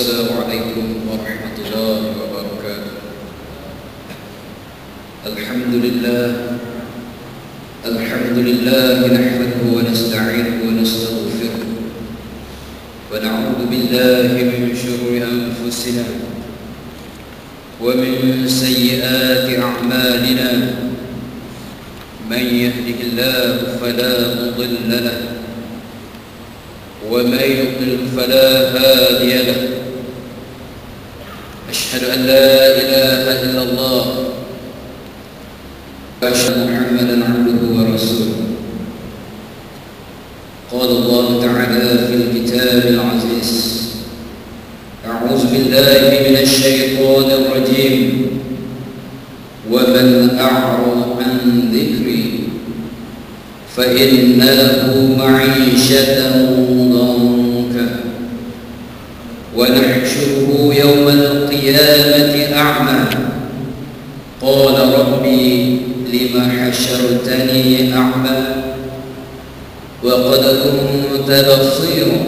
Assalamualaikum warahmatullahi wabarakatuh. Alhamdulillah nahmaduhu wa nasta'inuhu wa nastaghfiruh wa na'udzu billahi min shururi anfusina wa min sayyiati a'malina. Man yahdihillahu fala mudilla lahu wa man yudlil fala hadiya lahu. أشهد أن لا إله إلا الله وأشهد محمدا عبده ورسوله. قال الله تعالى في الكتاب العزيز: أعوذ بالله من الشيطان الرجيم ومن أعرض عن ذكري فإن له معيشة ضنكا ونحشره يوم القيامة أعمى قال ربي لم حشرتني أعمى وقد كنت بصيرا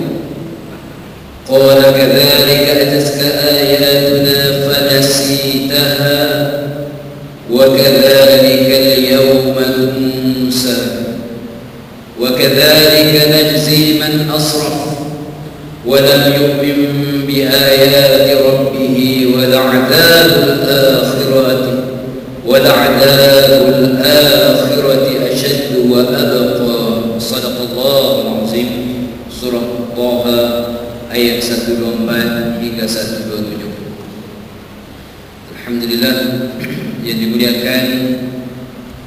قال كذلك أتتك آياتنا فنسيتها وكذلك اليوم تنسى وكذلك نجزي من أسرف ولم يؤمن بآيات ربه ولعذاب الآخرة أشد وأبقى. صدق الله العظيم. Surah Taha ayat 124 hingga 127. Alhamdulillah yang dimuliakan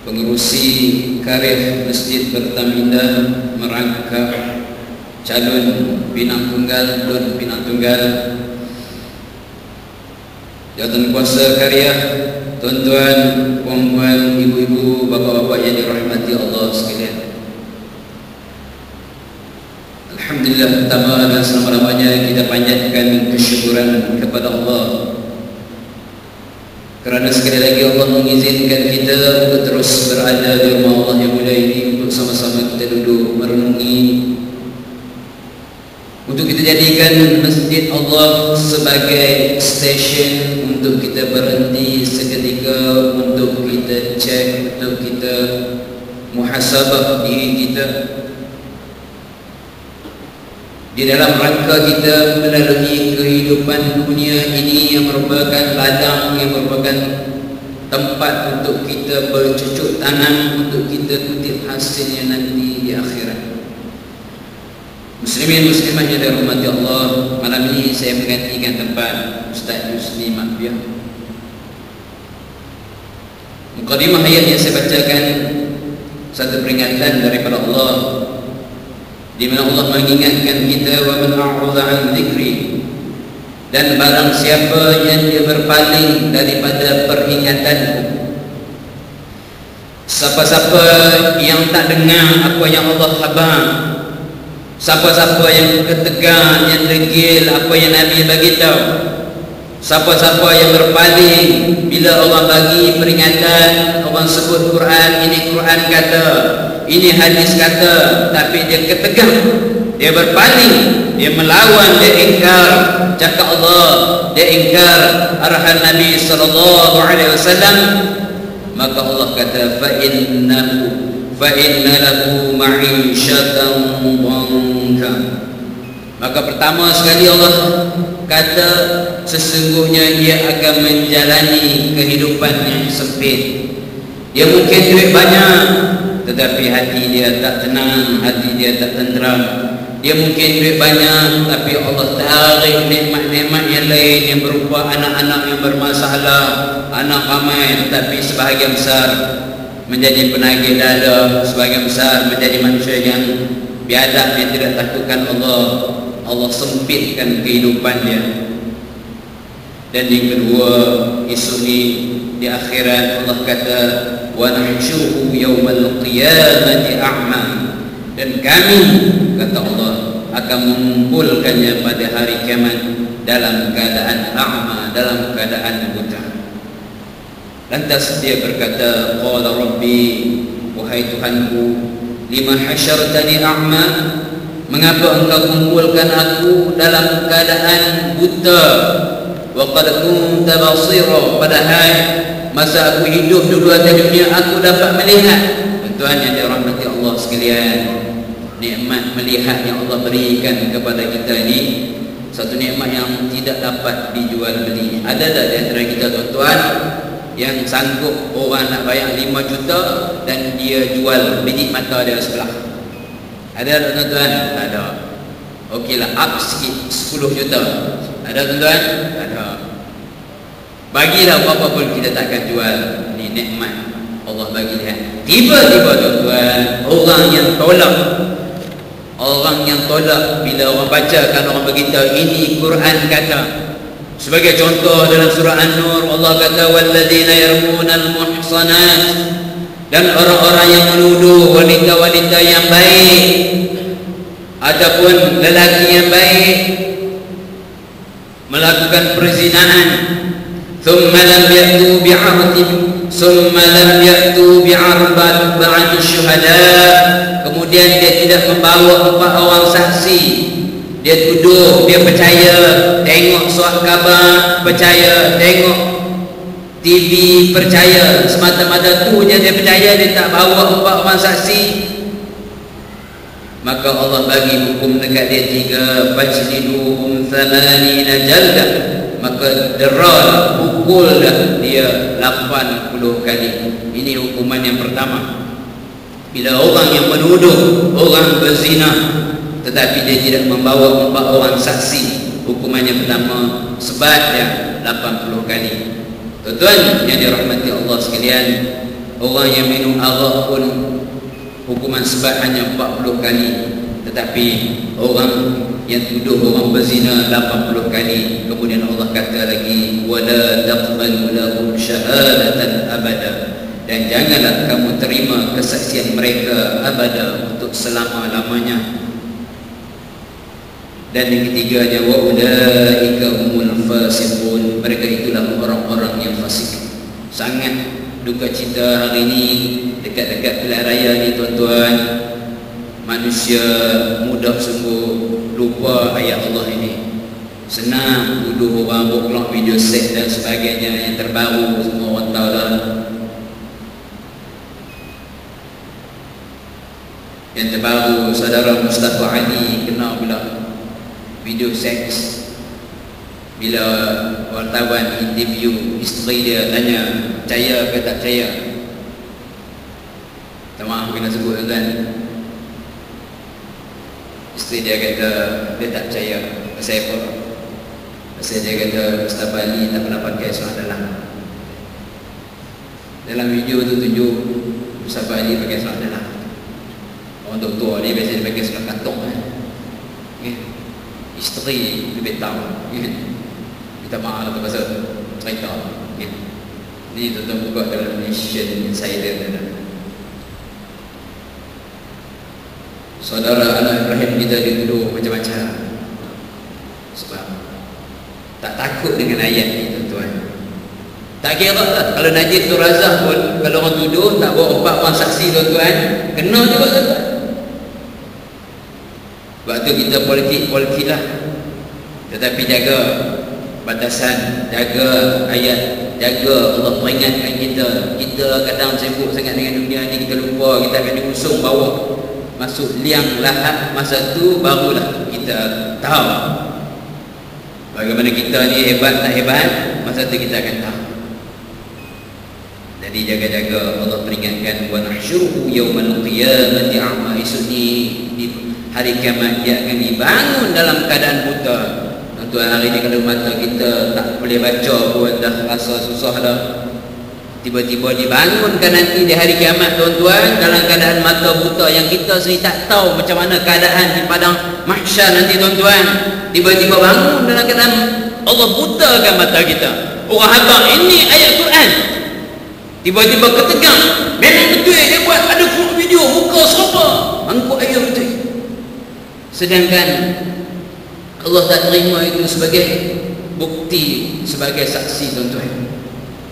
pengerusi karya Masjid Pertamindah merangkap calon pinang tunggal dan pinang tunggal, jawatan kuasa karya, tuan-tuan, puan-puan, ibu-ibu, bapa-bapa yang dirahmati Allah sekalian. Alhamdulillah, pertama dan selama-lamanya kita panjatkan kesyukuran kepada Allah kerana sekali lagi Allah mengizinkan kita untuk terus berada di rumah Allah yang mulia ini, untuk sama-sama kita duduk merenungi, untuk kita jadikan masjid Allah sebagai stesen untuk kita berhenti seketika, untuk kita cek, untuk kita muhasabah diri kita di dalam rangka kita melalui kehidupan dunia ini yang merupakan ladang, yang merupakan tempat untuk kita bercucuk tanam, untuk kita kutip hasilnya nanti di akhirat. Muslimin muslimat yang dirahmati Allah, malam ini saya menggantikan tempat Ustaz Yusni Makbiah. Mukadimah ayat yang saya bacakan satu peringatan daripada Allah, di mana Allah mengingatkan kita, wa man a'rada 'an dzikri, dan barang siapa yang dia berpaling daripada peringatanku. Siapa-siapa yang tak dengar apa yang Allah khabar, siapa-siapa yang ketegar, yang degil apa yang Nabi bagi tahu, siapa-siapa yang berpaling bila Allah bagi peringatan, orang sebut Quran, ini Quran kata, ini hadis kata, tapi dia ketegar, dia berpaling, dia melawan, dia ingkar cakap Allah, dia ingkar arahan Nabi sallallahu alaihi wasallam, maka Allah kata fa inna lahu ma'isyatan dhanka. Maka pertama sekali Allah kata sesungguhnya ia akan menjalani kehidupan yang sempit. Dia mungkin duit banyak tetapi hati dia tak tenang, hati dia tak tenteram. Dia mungkin duit banyak tapi Allah tarik nikmat-nikmat yang lain yang berupa anak-anak yang bermasalah, anak ramai tetapi sebahagian besar menjadi penagih dada, sebagian besar menjadi manusia yang biadab, yang tidak takutkan Allah. Allah sempitkan kehidupan dia. Dan yang kedua, esok ni di akhirat Allah kata wa nahsyuruhu yaumal qiyamati a'ma, dan kami, kata Allah, akan mengumpulkannya pada hari kiamat dalam keadaan a'ma, dalam keadaan buta. Lantas dia berkata, qala rabbi, wahai Tuhanku, lima hasyartani a'ma, Mengapa engkau kumpulkan aku dalam keadaan buta? Wa qad kunta basira, padahal masa aku hidup dulu atas dunia aku dapat melihat. Tuan yang dirahmati Allah sekalian, nikmat melihat yang Allah berikan kepada kita ini satu nikmat yang tidak dapat dijual beli. Ada tak di antara kita tuan-tuan yang sanggup orang nak bayar 5 juta dan dia jual biji mata dia sebelah? Ada tak tuan-tuan? Tak ada. Okeylah, up sikit 10 juta. Ada tuan-tuan? Tak ada. Bagilah berapa pun kita takkan jual. Ni nikmat Allah bagi lihat. Tiba-tiba tuan-tuan, orang yang tolak bila orang bacakan, orang beritahu ini Quran kata. Sebagai contoh dalam surah An-Nur, Allah kata walladzina yarmunal muhsanat, dan orang-orang yang menuduh wanita-wanita yang baik ataupun lelaki yang baik melakukan perzinahan, thumma lam ya'tu bi'arba'ati syuhada, kemudian dia tidak membawa 4 orang saksi. Dia tuduh, dia percaya tengok surat khabar, percaya tengok TV, percaya semata-mata tu je dia percaya, dia tak bawa 4 orang saksi. Maka Allah bagi hukum dekat dia 3, fajliduhum 80 jaldah, maka deralah, pukul dah dia 80 kali. Ini hukuman yang pertama. Bila orang yang menuduh orang berzina tetapi dia tidak membawa 4 orang saksi, hukuman yang pertama sebatnya 80 kali. Tuan-tuan yang dirahmati Allah sekalian, orang yang minum arak pun hukuman sebat hanya 40 kali, tetapi orang yang tuduh orang berzina 80 kali. Kemudian Allah kata lagi wala taqbalu lahum syahadatan abada, dan janganlah kamu terima kesaksian mereka abada, untuk selama-lamanya. Dan yang ketiganya wa ulaika humul fasiqun, mereka itulah orang-orang yang fasik. Sangat duka cita hari ini dekat-dekat pilihan raya ni tuan-tuan, manusia mudah sungguh lupa ayat Allah ini. Senang tuduh orang buat video set dan sebagainya yang terbaru, semua orang tahu lah. Yang terbaru, saudara Mustafa Ali kena pula video seks. Bila wartawan interview isteri dia, tanya percaya ke tak percaya. Tak maaf kena sebut kan. Isteri dia kata dia tak percaya. Pasal apa? Pasal dia kata Mustafa Ali tak pernah pakai seluar dalam. Dalam video tu tunjuk Mustafa Ali pakai seluar dalam. Orang doktor ni biasa dia pakai seluar kantong kan. Isteri lebih tahu. Kita maaf lah pasal cerita. Ini tuan-tuan buka dalam Nation Insider. Saudara anak Ibrahim kita dituduh macam-macam. Sebab tak takut dengan ayat ni tuan-tuan. Tak kira lah, kalau Najib tu Razak pun, kalau orang tuduh tak bawa 4 orang saksi tuan-tuan, kena juga tuan-tuan. Sebab tu kita politik lah. Tetapi jaga batasan, jaga ayat, jaga Allah peringatkan kita. Kita kadang sibuk sangat dengan dunia ni, kita lupa kita akan diusung bawa masuk liang lahat. Masa tu barulah kita tahu bagaimana kita ni hebat tak hebat. Masa tu kita akan tahu. Jadi jaga-jaga. Allah peringatkan wa nahsyuruhu yaumal qiyamati a'ma, esok ni di hari kiamat dia akan dibangun dalam keadaan buta. Tuan, hari ni kalau mata kita tak boleh baca pun dah rasa susah dah. Tiba-tiba dibangunkan nanti di hari kiamat tuan-tuan dalam keadaan mata buta, yang kita sendiri tak tahu macam mana keadaan di padang mahsyar nanti tuan-tuan. Tiba-tiba bangun dalam keadaan Allah butakan mata kita. Orang habaq ini ayat Quran. Tiba-tiba ketegang. Memang betul dia buat ada video muka siapa angkut ayat betul. Sedangkan Allah tak terima itu sebagai bukti, sebagai saksi tuan-tuan.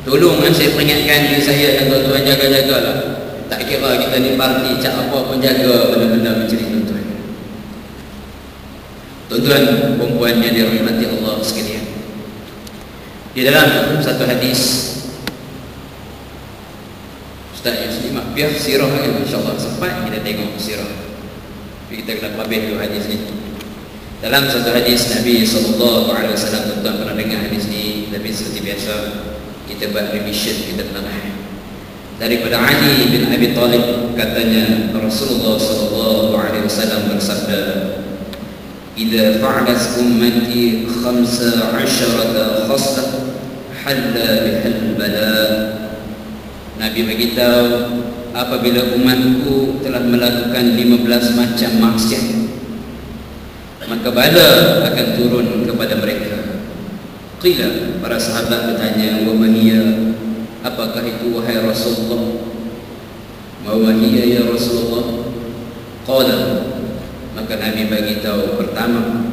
Tolong saya peringatkan diri saya dan tuan-tuan, jaga-jagalah. Tak kira kita ni parti cak apa pun, jaga benda-benda macam ni tuan-tuan. Tuan-tuan, perempuan yang dirahmati Allah sekalian, di dalam satu hadis, Ustaz Yusli biar sirah kan, insyaAllah sempat kita tengok sirah, tapi kita kena habis dulu hadis ni. Dalam satu hadis Nabi SAW, tuan-tuan pernah dengar hadis ni, tapi seperti biasa kita buat revision, kita penerang. Daripada Ali bin Abi Talib, katanya Rasulullah SAW bersabda, "Idza fa'alat ummati 15 khaslah halla bihal bala." Nabi beritahu, apabila umatku telah melakukan 15 macam maksiat, maka bala akan turun kepada mereka. Qila, para sahabat bertanya, "Wa ma hiya?" Apakah itu wahai Rasulullah? "Ma hiya ya Rasulullah?" Qala, maka Nabi bagi tahu, pertama,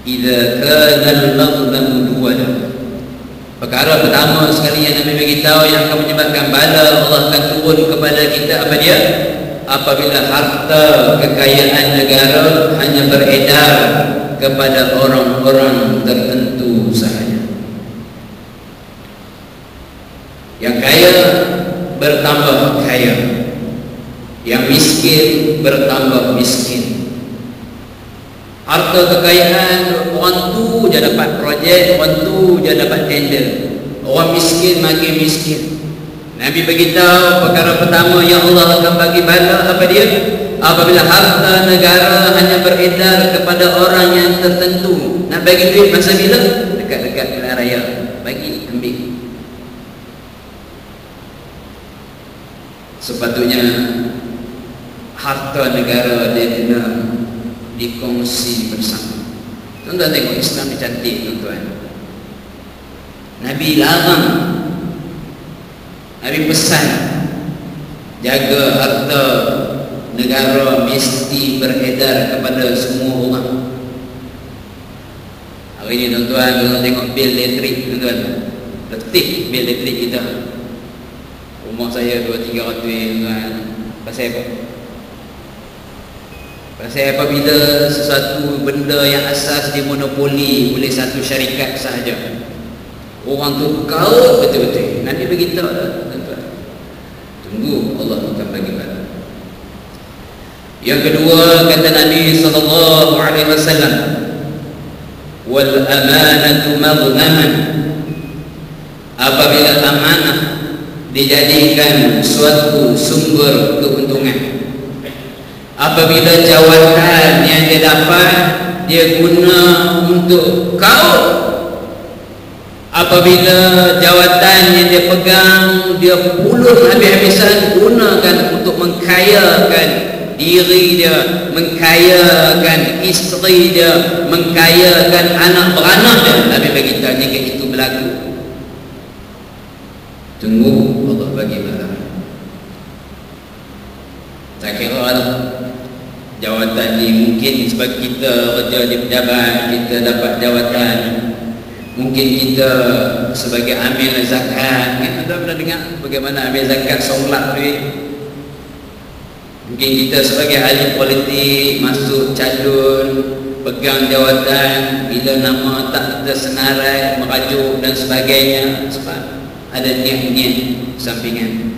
idza kana al-maghdam duwala. Perkara pertama sekali yang Nabi bagi tahu yang akan menyebabkan bala Allah akan turun kepada kita, apa dia? Apabila harta kekayaan negara hanya beredar kepada orang-orang tertentu sahaja. Yang kaya bertambah kaya, yang miskin bertambah miskin. Harta kekayaan, orang tu je dapat projek, orang tu je dapat tender, orang miskin makin miskin. Nabi beritahu perkara pertama yang Allah akan bagi bala, apa dia? Apabila harta negara hanya beredar kepada orang yang tertentu. Nak bagi duit masa bila? Dekat-dekat pilihan raya, bagi, ambil. Sepatutnya harta negara dia kena dikongsi bersama. Tuan-tuan tengok Islam ni cantik, tuan-tuan. Nabi larang, Nabi pesan, jaga harta negara mesti beredar kepada semua orang. Hari ni tuan-tuan, tuan-tuan tengok bil elektrik, tuan-tuan, letih bil elektrik kita. Rumah saya 200-300 tuan. Pasal apa? Pasal apabila sesuatu benda yang asas dimonopoli oleh satu syarikat sahaja, orang tu kaut betul-betul. Nanti beritahu lah, tuan-tuan. Tunggu Allah akan bagi bala. Yang kedua, kata Nabi SAW, wal amanatu maghnaman. Apabila amanah dijadikan suatu sumber keuntungan, apabila jawatan yang dia dapat dia guna untuk kau, apabila jawatan yang dia pegang dia pulut habis-habisan, gunakan untuk mengkayakan diri dia, mengkayakan isteri dia, mengkayakan anak beranak dia. Nabi bagi tahu jika itu berlaku, tunggu Allah bagi bala. Tak kira lah jawatan ni, mungkin sebab kita kerja di pejabat, kita dapat jawatan. Mungkin kita sebagai amil zakat, kan anda pernah dengar bagaimana amil zakat songlak duit. Mungkin kita sebagai ahli politik masuk calon, pegang jawatan, bila nama tak tersenarai, merajuk dan sebagainya, sebab ada niat-niat sampingan.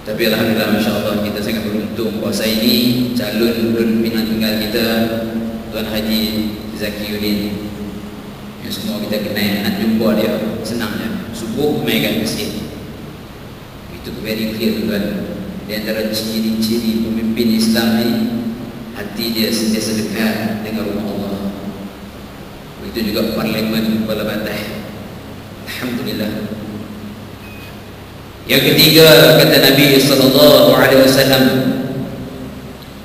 Tapi alhamdulillah, masya-Allah, kita sangat beruntung puasa ini calon pimpinan tunggal kita Tuan Haji Zakiyuddin, yang semua kita kenal. Nak jumpa dia senang je, subuh mainkan masjid. Itu very clear, tuan. Di antara ciri-ciri pemimpin Islam ni, hati dia sentiasa dekat dengan rumah Allah. Begitu juga parlimen kepala batai. Alhamdulillah. Yang ketiga, kata Nabi SAW,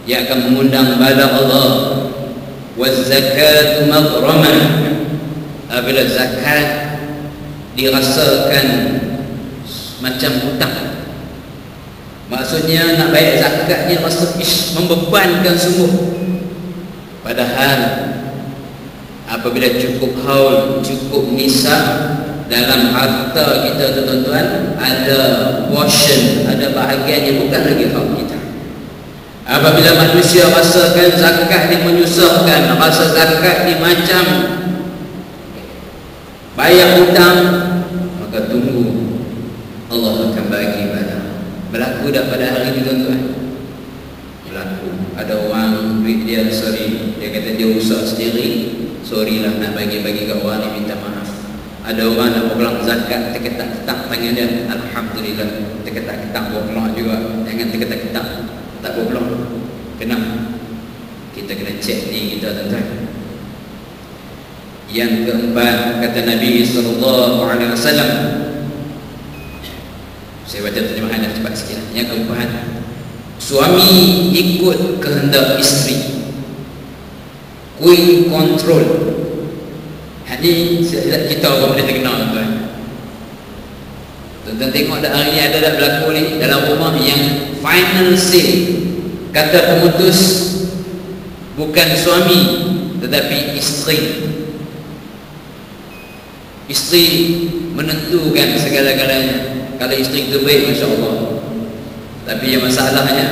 ia akan mengundang bala Allah. Waz-zakatu maghramah. Apabila zakat dirasakan macam hutang, maksudnya nak bayar zakat ni rasa membebankan sungguh. Padahal apabila cukup haul, cukup nisab, dalam harta kita tu tuan-tuan, ada portion, ada bahagian yang bukan lagi hak kita. Apabila manusia rasakan zakat ni menyusahkan, rasa zakat ni macam bayar hutang, maka tunggu Allah akan bagi pada. Berlaku tak pada hari ini tuan-tuan? Berlaku. Ada orang duit dia sorry, dia kata dia usaha sendiri, sorry lah nak bagi-bagi kat orang ni, minta maaf. Ada orang nak berkelang zakat, terketak-ketak tangan dia, alhamdulillah, terketak-ketak berkelang juga. Jangan terketak-ketak tak berkelang. Kenapa? Kita kena cek ni kita tuan-tuan. Yang keempat, kata Nabi SAW, saya baca terjemahan dah cepat sikit. Yang keempat, suami ikut kehendak isteri, queen control. Ini kita orang boleh terkenal tuan-tuan. Tuan-tuan tengok dah hari ni ada tak berlaku ni dalam rumah yang final say, kata pemutus bukan suami tetapi isteri. Isteri menentukan segala-galanya. Kalau isteri itu baik, Masya Allah. Tapi yang masalahnya,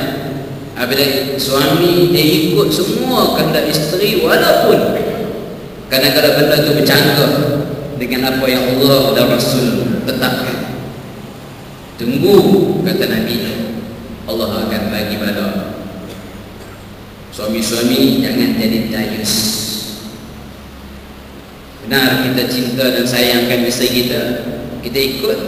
apabila suami dia ikut semua kehendak isteri, walaupun kadang-kadang benda itu bercanggah dengan apa yang Allah dan Rasul tetapkan. Tunggu, kata Nabi, Allah akan bagi bala. Suami-suami jangan jadi dayus. Benar kita cinta dan sayangkan isteri kita, kita ikut,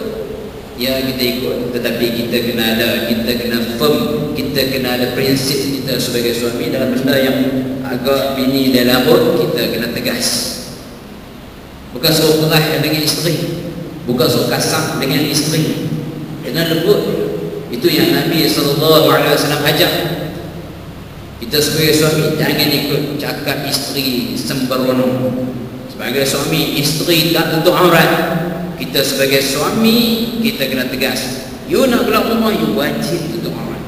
ya kita ikut, tetapi kita kena ada, kita kena firm, kita kena ada prinsip kita sebagai suami. Dalam benda yang agak bini dia lambut, kita kena tegas. Bukan suruh keras dengan isteri, bukan suruh kasar dengan isteri, kena lembut. Itu yang Nabi SAW ajak. Kita sebagai suami jangan ikut cakap isteri sembrono. Sebagai suami, isteri tak tutup aurat. Kita sebagai suami, kita kena tegas. You nak keluar rumah, you wajib tutup aurat.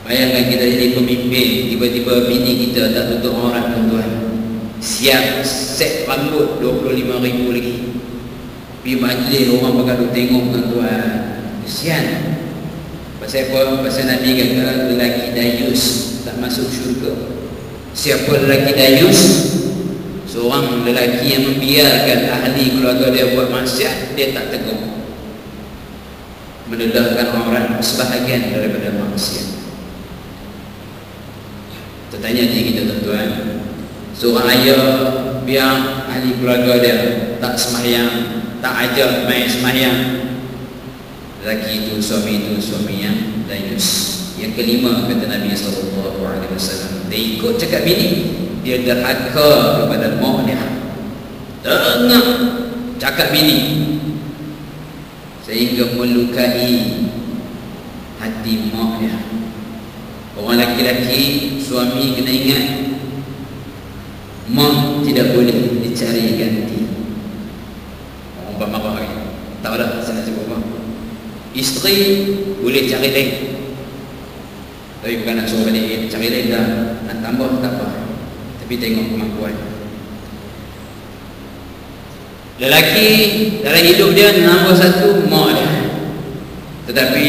Bayangkan kita jadi pemimpin, tiba-tiba bini kita tak tutup aurat, tuan-tuan. Siap set rambut 25,000 lagi. Pergi majlis orang bergaduh tengok, tuan-tuan. Kesian. Pasal apa? Pasal Nabi kata lelaki dayus tak masuk syurga. Siapa lelaki dayus? Seorang lelaki yang membiarkan ahli keluarga dia buat maksiat, dia tak tegur, mendedahkan orang sebahagian daripada maksiat. Tertanya diri kita tuan-tuan, seorang ayah biar ahli keluarga dia tak sembahyang, tak ajak main sembahyang, lelaki itu, suami yang dayus. Yang kelima, kata Nabi SAW, dia ikut cakap bini, dia derhaka kepada mak dia. Dengar cakap bini sehingga melukai hati mak dia. Orang laki-laki, suami kena ingat, mak tidak boleh dicari ganti. Orang marah lagi, tak ada, saya nak sebut mak. Isteri boleh cari lain, tapi bukan nak suruh balik, cari lain dah, nak tambah tak apa, tapi tengok kemampuan. Lelaki dalam hidup dia nombor satu mak dia, tetapi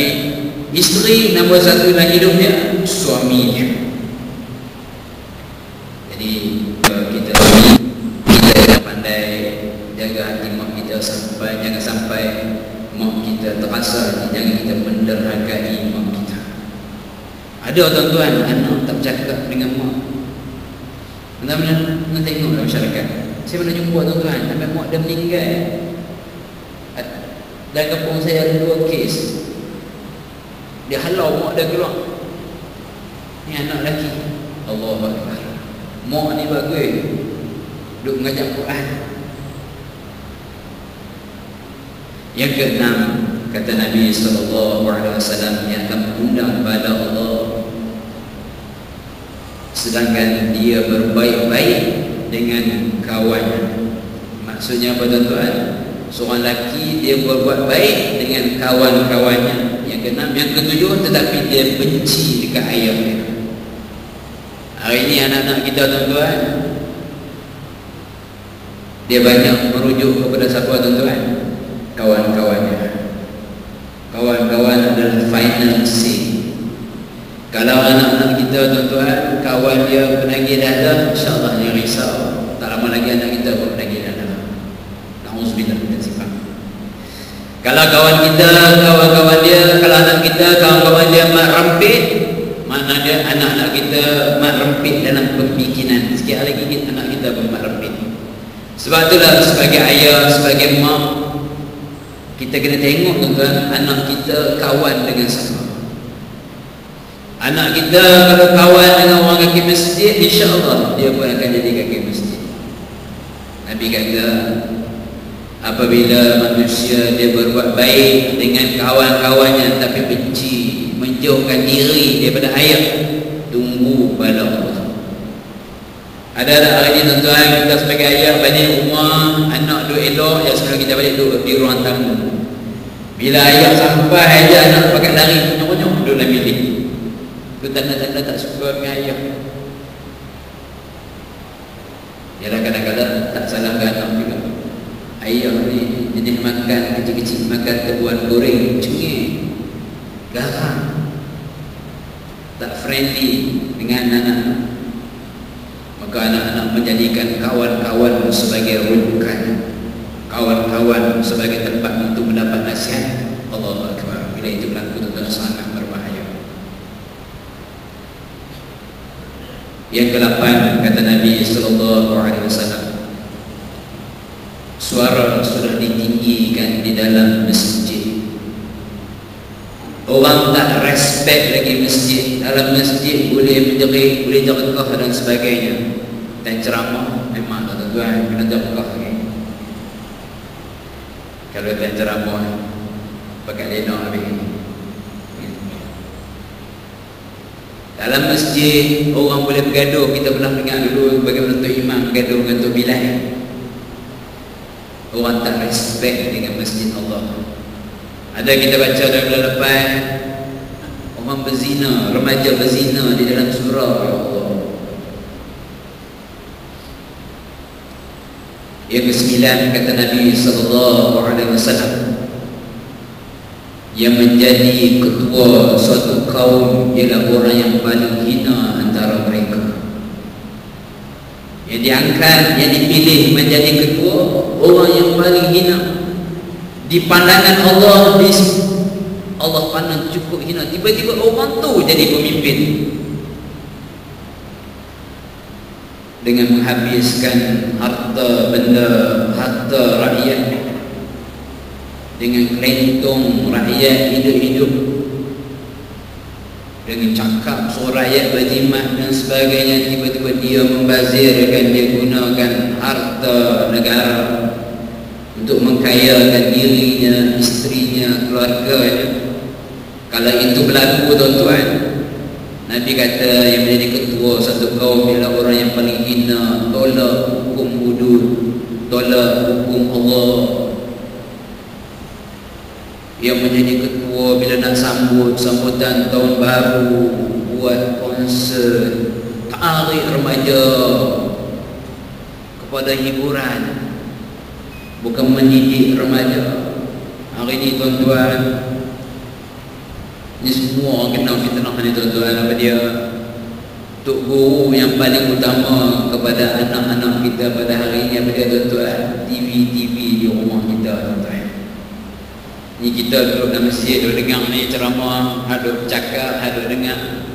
isteri nombor satu dalam hidup dia suami dia. Jadi kita kena pandai jaga hati mak kita, sampai jangan sampai mak kita terasa, jangan kita menderhakai mak kita. Ada tuan-tuan anak tak bercakap dengan mak. Benar-benar nak tengok dalam masyarakat. Saya pernah jumpa tuan-tuan, sampai mak dia meninggal. Dalam kampung saya ada 2 kes. Dia halau mak dia keluar. Ni anak lelaki. Allahu Akbar. Mak ni bagus, duk mengajar Quran. Yang keenam, kata Nabi SAW, yang akan undang pada Allah sedangkan dia berbaik-baik dengan kawannya. Maksudnya apa tuan-tuan? Seorang lelaki dia berbuat baik dengan kawan-kawannya. Yang keenam, yang ketujuh, tetapi dia benci dekat ayah dia. Hari ini anak-anak kita tuan-tuan, dia banyak merujuk kepada siapa tuan-tuan? Kawan-kawannya. Kawan-kawan adalah final say. Kalau anak-anak kita tuan-tuan, kawan dia penagih dah, insya-Allah dia risau. Tak lama lagi anak kita pun penagih dah. Nauzubillah min dzalik. Kalau kawan kita, kawan-kawan dia, kalau anak kita, kawan-kawan dia mak rempit, mana dia anak-anak kita mak rempit dalam pemikiran. Sikit lagi anak kita pun mak rempit. Sebab itulah sebagai ayah, sebagai mak, kita kena tengok tuan-tuan, anak kita kawan dengan siapa. Anak kita kalau kawan dengan orang kaki masjid, insya-Allah dia pun akan jadi kaki masjid. Nabi kata, apabila manusia dia berbuat baik dengan kawan-kawannya tapi benci, menjauhkan diri daripada ayat, tunggu bala Allah. Ada hari ini tuan-tuan, kita sebagai ayah balik rumah, anak duduk elok, ya sekarang kita balik duduk di ruang tamu. Bila ayah sampai aja anak pakai lari, nyok-nyok duduk dalam bilik. Itu tanda-tanda tak suka dengan ayah. Yalah kadang-kadang tak salahkan anak juga. Ayah ni jenis makan kecil-kecil, makan tebuan goreng, cengih, garam, tak friendly dengan anak-anak. Maka anak-anak menjadikan kawan-kawan sebagai rujukan, kawan-kawan sebagai tempat untuk mendapat nasihat. Allahu Akbar. Bila itu berlaku tuan-tuan, sangat berbahaya. Yang ke-8 kata Nabi sallallahu alaihi wasallam, suara sudah ditinggikan di dalam masjid. Orang tak respect lagi masjid. Dalam masjid boleh menjerit, boleh jerkah dan sebagainya. Dan ceramah memang tuan-tuan kena jerkah lagi. Kalau tak ceramah pakai lena habis. Dalam masjid orang boleh bergaduh. Kita pernah dengar dulu bagaimana Tok Imam bergaduh dengan Tok Bilal. Orang tak respect dengan masjid Allah. Ada kita baca dalam bulan lepas, orang berzina, remaja berzina di dalam surau, ya Allah. Yang ke-9 kata Nabi sallallahu alaihi wasallam, yang menjadi ketua suatu kaum ialah orang yang paling hina antara mereka. Yang diangkat, yang dipilih menjadi ketua, orang yang paling hina di pandangan Allah. Allah pandang cukup hina, tiba-tiba orang tu jadi pemimpin dengan menghabiskan harta benda, harta rakyat, dengan kelentong rakyat hidup-hidup, dengan cakap suara rakyat berjimat dan sebagainya. Tiba-tiba dia membazirkan, dia gunakan harta negara untuk mengkayakan dirinya, isterinya, keluarganya. Kalau itu berlaku tuan-tuan, Nabi kata yang menjadi ketua satu kaum ialah orang yang paling hina, tolak hukum hudud, tolak hukum Allah. Yang menjadi ketua bila nak sambutan tahun baru, buat konsert, tarik remaja kepada hiburan, bukan mendidik remaja. Hari ini tuan-tuan, ini semua orang kenal fitnah ni tuan-tuan. Apa dia? Tok guru yang paling utama kepada anak-anak kita pada hari ini apa dia tuan-tuan? TV di rumah kita tuan-tuan. Ni kita duduk dalam masjid, duduk dengar ni ceramah, duduk cakap, duduk dengar.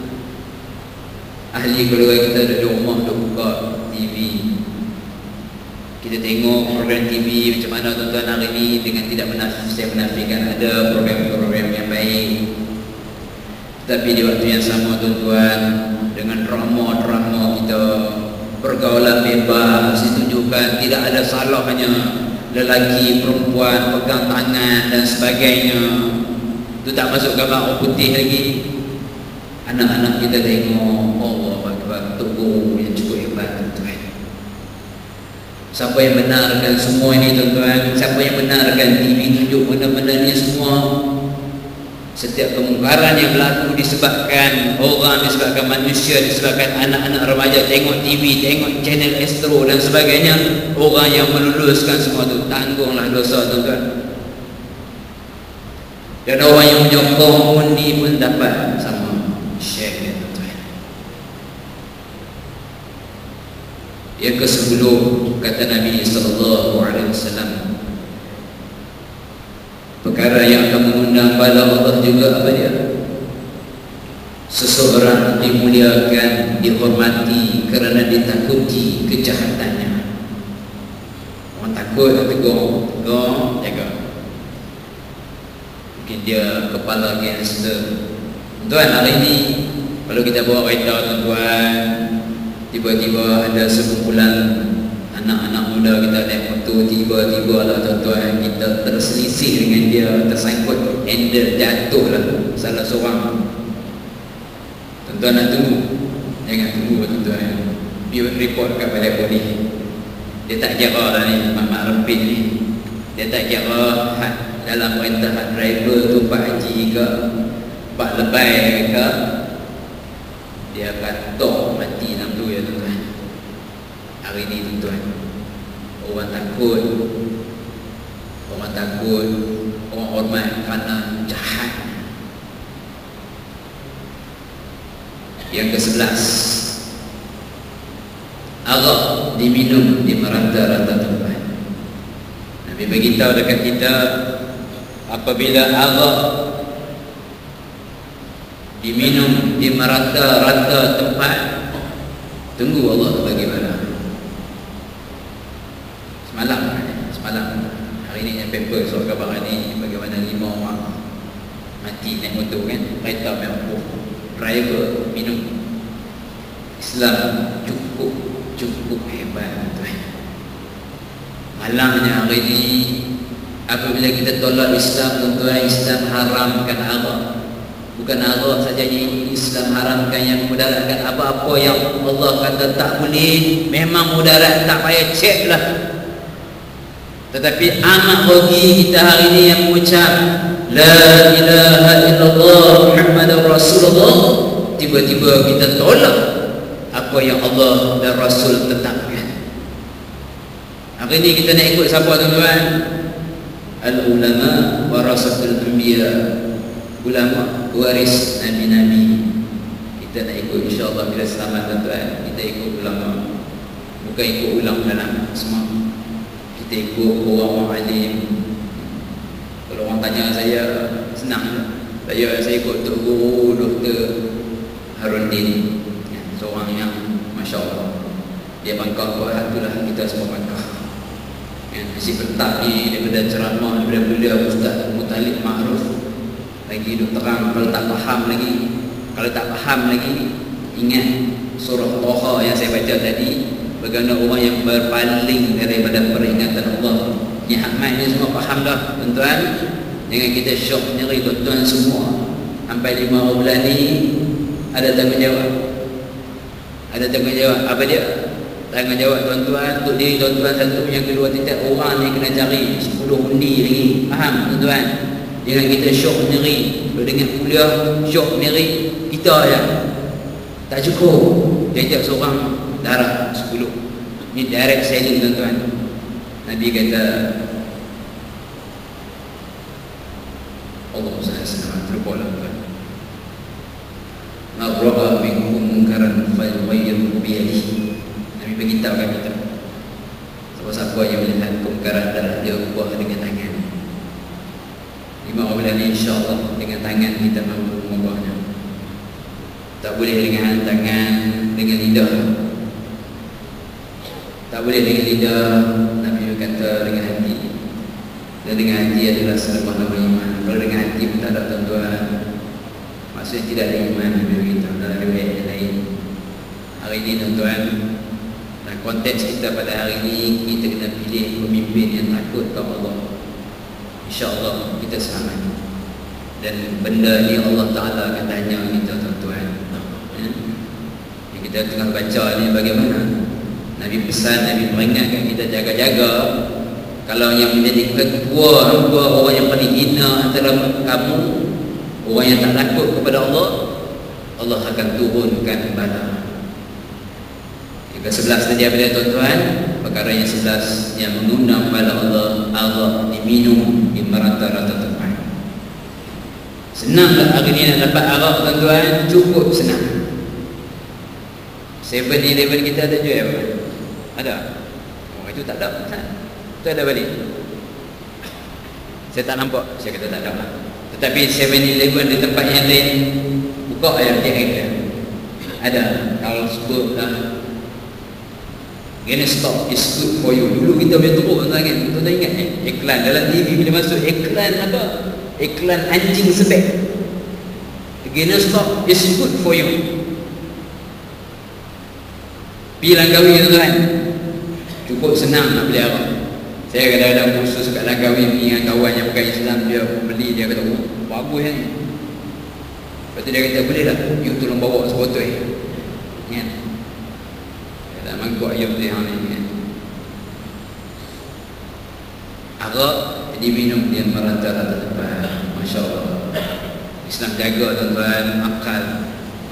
Ahli keluarga kita duduk rumah, duduk buka TV. Kita tengok program TV macam mana tuan-tuan hari ni, dengan tidak saya menafikan ada program-program yang baik. Tapi di waktu yang sama tuan-tuan, dengan drama-drama kita, pergaulan bebas ditunjukkan, tidak ada salahnya lelaki, perempuan pegang tangan dan sebagainya. Itu tak masuk gambar orang putih lagi. Anak-anak kita tengok, Allah Akbar, Tok Guru yang cukup hebat tuan-tuan. Siapa yang benarkan semua ini tuan-tuan? Siapa yang benarkan TV tunjuk benda-benda ni semua? Setiap kemungkaran yang berlaku disebabkan orang, disebabkan manusia, disebabkan anak-anak remaja tengok TV, tengok channel Astro dan sebagainya. Orang yang meluluskan semua itu, tanggunglah dosa tuan-tuan. Dan orang yang menyokong undi pun dapat sama. share dia tuan-tuan. Yang ke-10 kata Nabi SAW, perkara yang akan mengundang bala Allah juga apa dia? Seseorang dimuliakan, dihormati kerana ditakuti kejahatannya. Orang takut, tegur, jaga. Mungkin dia kepala gangster. Tuan, hari ini kalau kita bawa kereta tuan-tuan, tiba-tiba ada sekumpulan anak-anak muda kita naik motor, tiba-tiba lah tuan-tuan kita terselisih dengan dia, tersangkut, handle jatuh lah salah seorang. Tuan-tuan nak tunggu, jangan tunggu tuan-tuan, biar report kat balai polis. Dia tak kira lah ni mak-mak rempit ni, dia tak kira dalam perintah driver tu Pak Haji ke Pak Lebay ke, dia akan tok mati dalam tu ya tuan-tuan. Hari ni tuan-tuan, orang takut, orang hormat kerana jahat. Yang ke-11, arak diminum di merata-rata tempat. Nabi beritahu dekat kita, apabila arak diminum di merata-rata tempat, tunggu Allah bagaimana. Semalam hari ni yang paper soal khabar ni, bagaimana 5 orang mati naik motor kan, kereta mempuh, driver minum. Islam cukup hebat tuan. Malangnya hari ni apabila kita tolak Islam tuan-tuan, Islam haramkan arak. Bukan arak saja, Islam haramkan yang mudaratkan apa-apa yang Allah kata tak boleh, memang mudarat, tak payah cek lah. Tetapi amat rugi kita hari ini yang mengucap La ilaha illallah Muhammadur Rasulullah, tiba-tiba kita tolak apa yang Allah dan Rasul tetapkan. Hari ini kita nak ikut siapa tuan-tuan? Al-ulama warasatul anbiya, ulama waris nabi-nabi. Kita nak ikut insya-Allah bila selamat tuan-tuan, kita ikut ulama, bukan ikut ulama dalam semua. Kita ikut orang-orang alim. Kalau orang tanya saya, senang. Saya ikut Tok Guru Dr. Harundin, seorang yang Masya Allah, dia bangkah buat itulah, kita semua bangkah. Mesti petang ni daripada ceramah, daripada beliau Ustaz Mutalib Ma'ruf lagi duk terang. Kalau tak faham lagi, ingat surah Taha yang saya baca tadi, bagaimana orang yang berpaling daripada peringatan Allah. Ni Ahmad ni semua faham dah tuan-tuan. Jangan kita syok sendiri tuan-tuan semua. Sampai 5 bulan ni ada tanggungjawab. Apa dia? Tanggungjawab tuan-tuan untuk diri tuan-tuan satu. Yang kedua, tiap orang ni kena cari 10 undi lagi. Faham tuan-tuan? Jangan kita syok sendiri. Kalau dengan kuliah syok sendiri, kita je tak cukup. Dia seorang darah 10. Ni direct selling tuan-tuan. Nabi kata, Allah SWT terpulang tuan, Marra'a minkum munkaran falyughayyirhu biyadihi. Nabi beritahu kat kita, siapa-siapa yang melihat perkara darah, dia ubah dengan tangan. 5 bulan ni insya-Allah dengan tangan kita mampu mengubahnya. Tak boleh dengan tangan, dengan lidah. Tak boleh dengan lidah. Nabi kata dengan hati. Dan dengan hati adalah selebah-lebah iman. Kalau dengan hati pun tak ada tuan-tuan, maksudnya tidak ada iman. Nabi kita dalam riwayat yang lain. Hari ini tuan-tuan, dalam konteks kita pada hari ini, kita kena pilih pemimpin yang takut kepada Allah. InsyaAllah kita selamat. Dan benda ni Allah Ta'ala akan tanya kita tuan-tuan. Yang kita tengah baca ni bagaimana Nabi pesan, Nabi peringatkan kita jaga-jaga. Kalau yang menjadi ketua orang yang paling hina antara kamu, orang yang tak takut kepada Allah, Allah akan turunkan bala. Yang ke-11 tadi apa dia tuan-tuan? Perkara yang 11 yang mengundang bala Allah, Allah diminum di merata-rata tempat. Senang tak hari ni nak dapat arak tuan-tuan? Cukup senang. 7-Eleven kita ada jual apa? Ada? Oh, itu tak ada. Itu ada balik. Saya tak nampak. Saya kata tak ada lah. Tetapi 7-Eleven di tempat yang lain buka yang dia ada. Kalau sebut lah Gonna stop is good for you. Dulu kita boleh teruk tuan kan. Tuan ingat iklan dalam TV bila masuk iklan apa? Iklan anjing sebek. Gonna stop is good for you. Pergi Langkawi tuan. Cukup senang nak beli arak. Saya kadang-kadang khusus kat Langkawi dengan kawan yang bukan Islam, dia beli, dia kata oh, bagus kan. Lepas tu dia kata boleh tak you tolong bawa sebotol kan. Tak mangkuk ayam tu yang ni kan. Arak diminum dia merata-rata tempat. Masya Allah. Islam jaga tuan-tuan akal.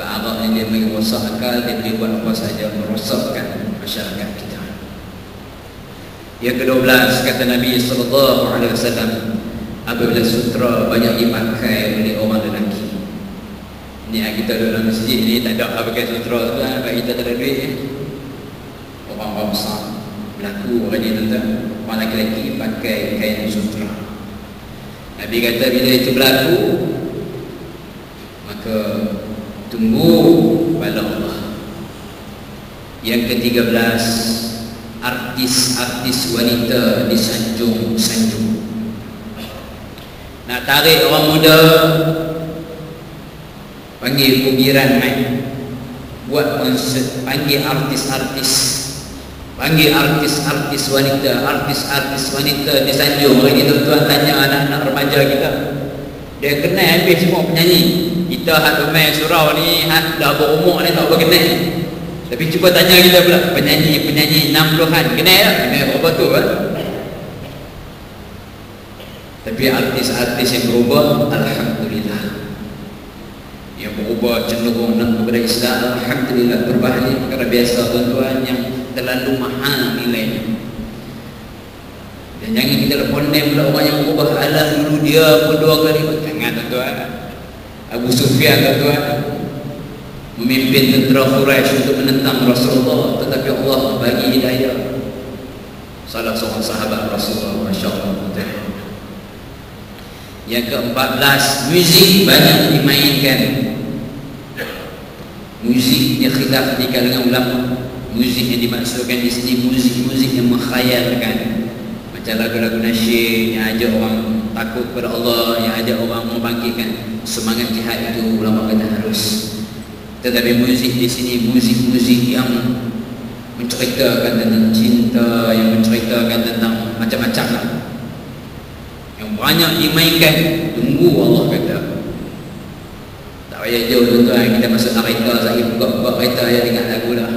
Arak ni dia merosak akal, dia boleh buat apa sahaja merosakkan masyarakat kita. Yang ke-12 kata Nabi SAW, apabila sutra banyak dipakai oleh orang lelaki. Ni kita duduk dalam masjid ni tak ada pakai sutra tu lah, sebab kita tak ada duit kan. Orang besar berlaku orang ni tuan-tuan, orang lelaki pakai kain sutra. Nabi kata bila itu berlaku, maka tunggu bala Allah. Yang ke-13, artis-artis wanita disanjung-sanjung. Nak tarik orang muda, panggil kubiran main, buat konsert, panggil artis-artis, panggil artis-artis wanita disanjung. Hari ni tuan-tuan tanya anak-anak remaja kita, dia kenal habis semua penyanyi. Kita hak bermain surau ni, hak dah berumur ni tak berkenal. Tapi cuba tanya kita pula, penyanyi 60-an kenal tak? Kenal berapa tu kan? Tapi artis-artis yang berubah, alhamdulillah. Yang berubah cenderung nak kepada Islam, alhamdulillah berbahaya. Kerana biasa tuan-tuan yang terlalu mahal nilainya. Dan jangan kita condemn pula orang yang berubah. Alah dulu dia pun 2 kali. Jangan tuan-tuan. Abu Sufyan tuan-tuan memimpin tentera Quraisy untuk menentang Rasulullah, tetapi Allah bagi hidayah. Salah seorang sahabat Rasulullah, masya-Allah. Yang ke-14, muzik banyak dimainkan. Muzik yang khilaf di kalangan ulama. Muzik yang dimaksudkan di sini muzik-muzik yang menghayalkan, macam lagu-lagu nasyid yang ajak orang takut kepada Allah, yang ajak orang membangkitkan semangat jihad, itu ulama kata harus. Tetapi muzik di sini muzik-muzik yang menceritakan tentang cinta, yang menceritakan tentang macam-macam lah, yang banyak dimainkan. Tunggu Allah kata. Tak payah jauh tuan-tuan, kita masuk kereta, saya buka kereta saya dengar lagu dah.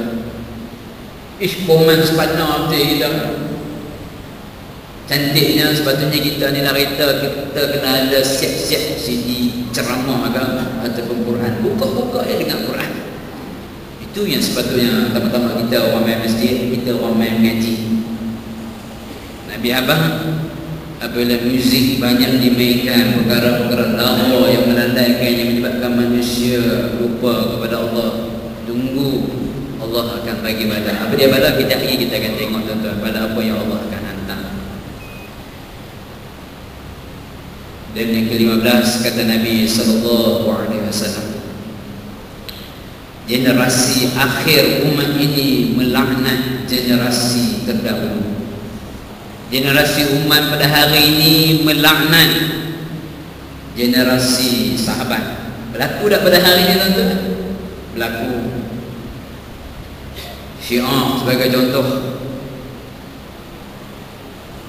Koman sepadan betul kita. Cantiknya sepatutnya kita ni lah kereta, kita kena ada siap-siap CD ceramah agama ataupun Quran. Buka-buka ya dengan Quran. Itu yang sepatutnya pertama-tama kita orang main masjid, kita orang main mengaji. Nabi abang, apabila muzik banyak dimainkan, perkara-perkara lara yang melandaikan, yang menyebabkan manusia lupa kepada Allah, tunggu Allah akan bagi bala. Apa dia bala? Kita akan tengok tuan-tuan bala apa yang Allah akan hantar. Dan yang ke-15 kata Nabi SAW, generasi akhir umat ini melaknat generasi terdahulu. Generasi umat pada hari ini melaknat generasi sahabat. Berlaku tak pada hari ini tuan-tuan? Berlaku. Syiah sebagai contoh,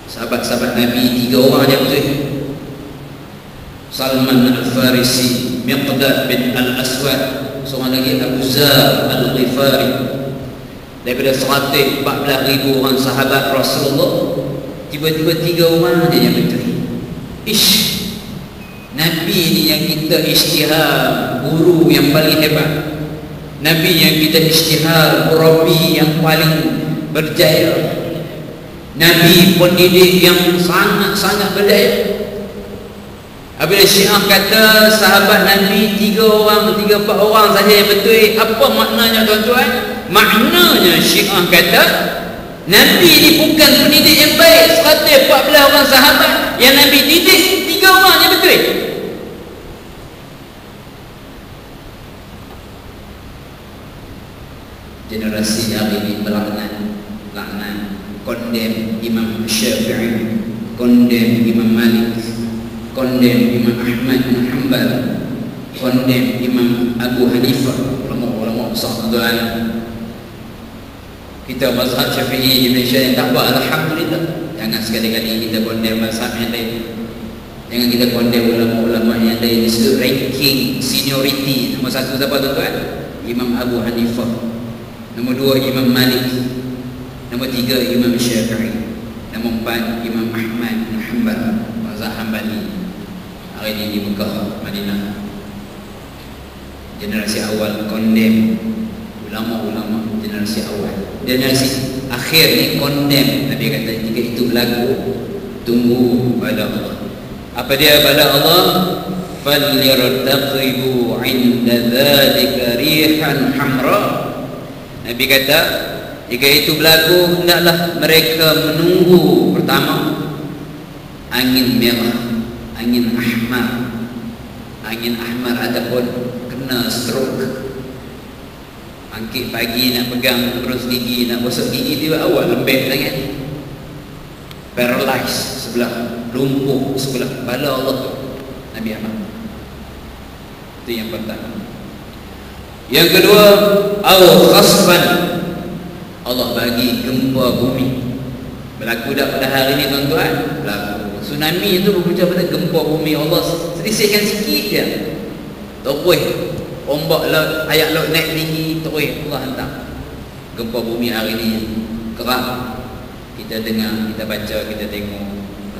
sahabat-sahabat Nabi 3 orang je betul. Salman Al-Farisi, Miqdad bin Al-Aswad, seorang lagi Abu Zar Al-Ghifari. Daripada 114,000 orang sahabat Rasulullah, tiba-tiba 3 orang je yang betul. Nabi ni yang kita isytihar guru yang paling hebat, Nabi yang kita isytihar murabi yang paling berjaya, Nabi pendidik yang sangat-sangat berdaya. Apabila Syiah kata sahabat Nabi 3 orang, 3-4 orang saja yang betul, apa maknanya tuan-tuan? Maknanya Syiah kata Nabi ni bukan pendidik yang baik. 114 orang sahabat yang Nabi didik, 3 orang yang betul. Generasi hari ini berlaknat, condemn Imam Syafi'i, condemn Imam Malik, condemn Imam Ahmad bin Hanbal, condemn Imam Abu Hanifah, ulama-ulama besar tuan. Kita mazhab Syafi'i di Malaysia yang tak buat, alhamdulillah. Jangan sekali-kali kita condemn mazhab yang lain. Jangan kita condemn ulama-ulama yang lain. Itu ranking seniority. Nombor 1 siapa tuan? Imam Abu Hanifah. Nombor 2 Imam Malik. Nombor 3 Imam Syafi'i. Nombor 4 Imam Ahmad bin Hanbal, mazhab Hanbali. Hari ini di Mekah, Madinah. Generasi awal condemn ulama-ulama generasi awal. Generasi akhir ni condemn. Nabi kata jika itu berlaku, tunggu pada Allah. Apa dia pada Allah? فَلْيَرْتَقِبُوا عِنْدَ ذَلِكَ رِيحًا حَمْرًا. Nabi kata jika itu berlaku, hendaklah mereka menunggu pertama angin merah, angin ahmar. Angin ahmar ataupun kena stroke. Bangkit pagi nak pegang terus gigi, nak gosok gigi tiba awal lembek tangan, paralyzed sebelah, lumpuh sebelah. Bala Allah tu Nabi Ahmad. Itu yang pertama. Yang kedua, au khasfan, Allah bagi gempa bumi. Berlaku dah pada hari ini tuan-tuan? Berlaku. Tsunami itu berpunca pada gempa bumi. Allah selisihkan sikit je, terus ombak laut, air laut naik tinggi, terus Allah hantar gempa bumi. Hari ini kerap kita dengar, kita baca, kita tengok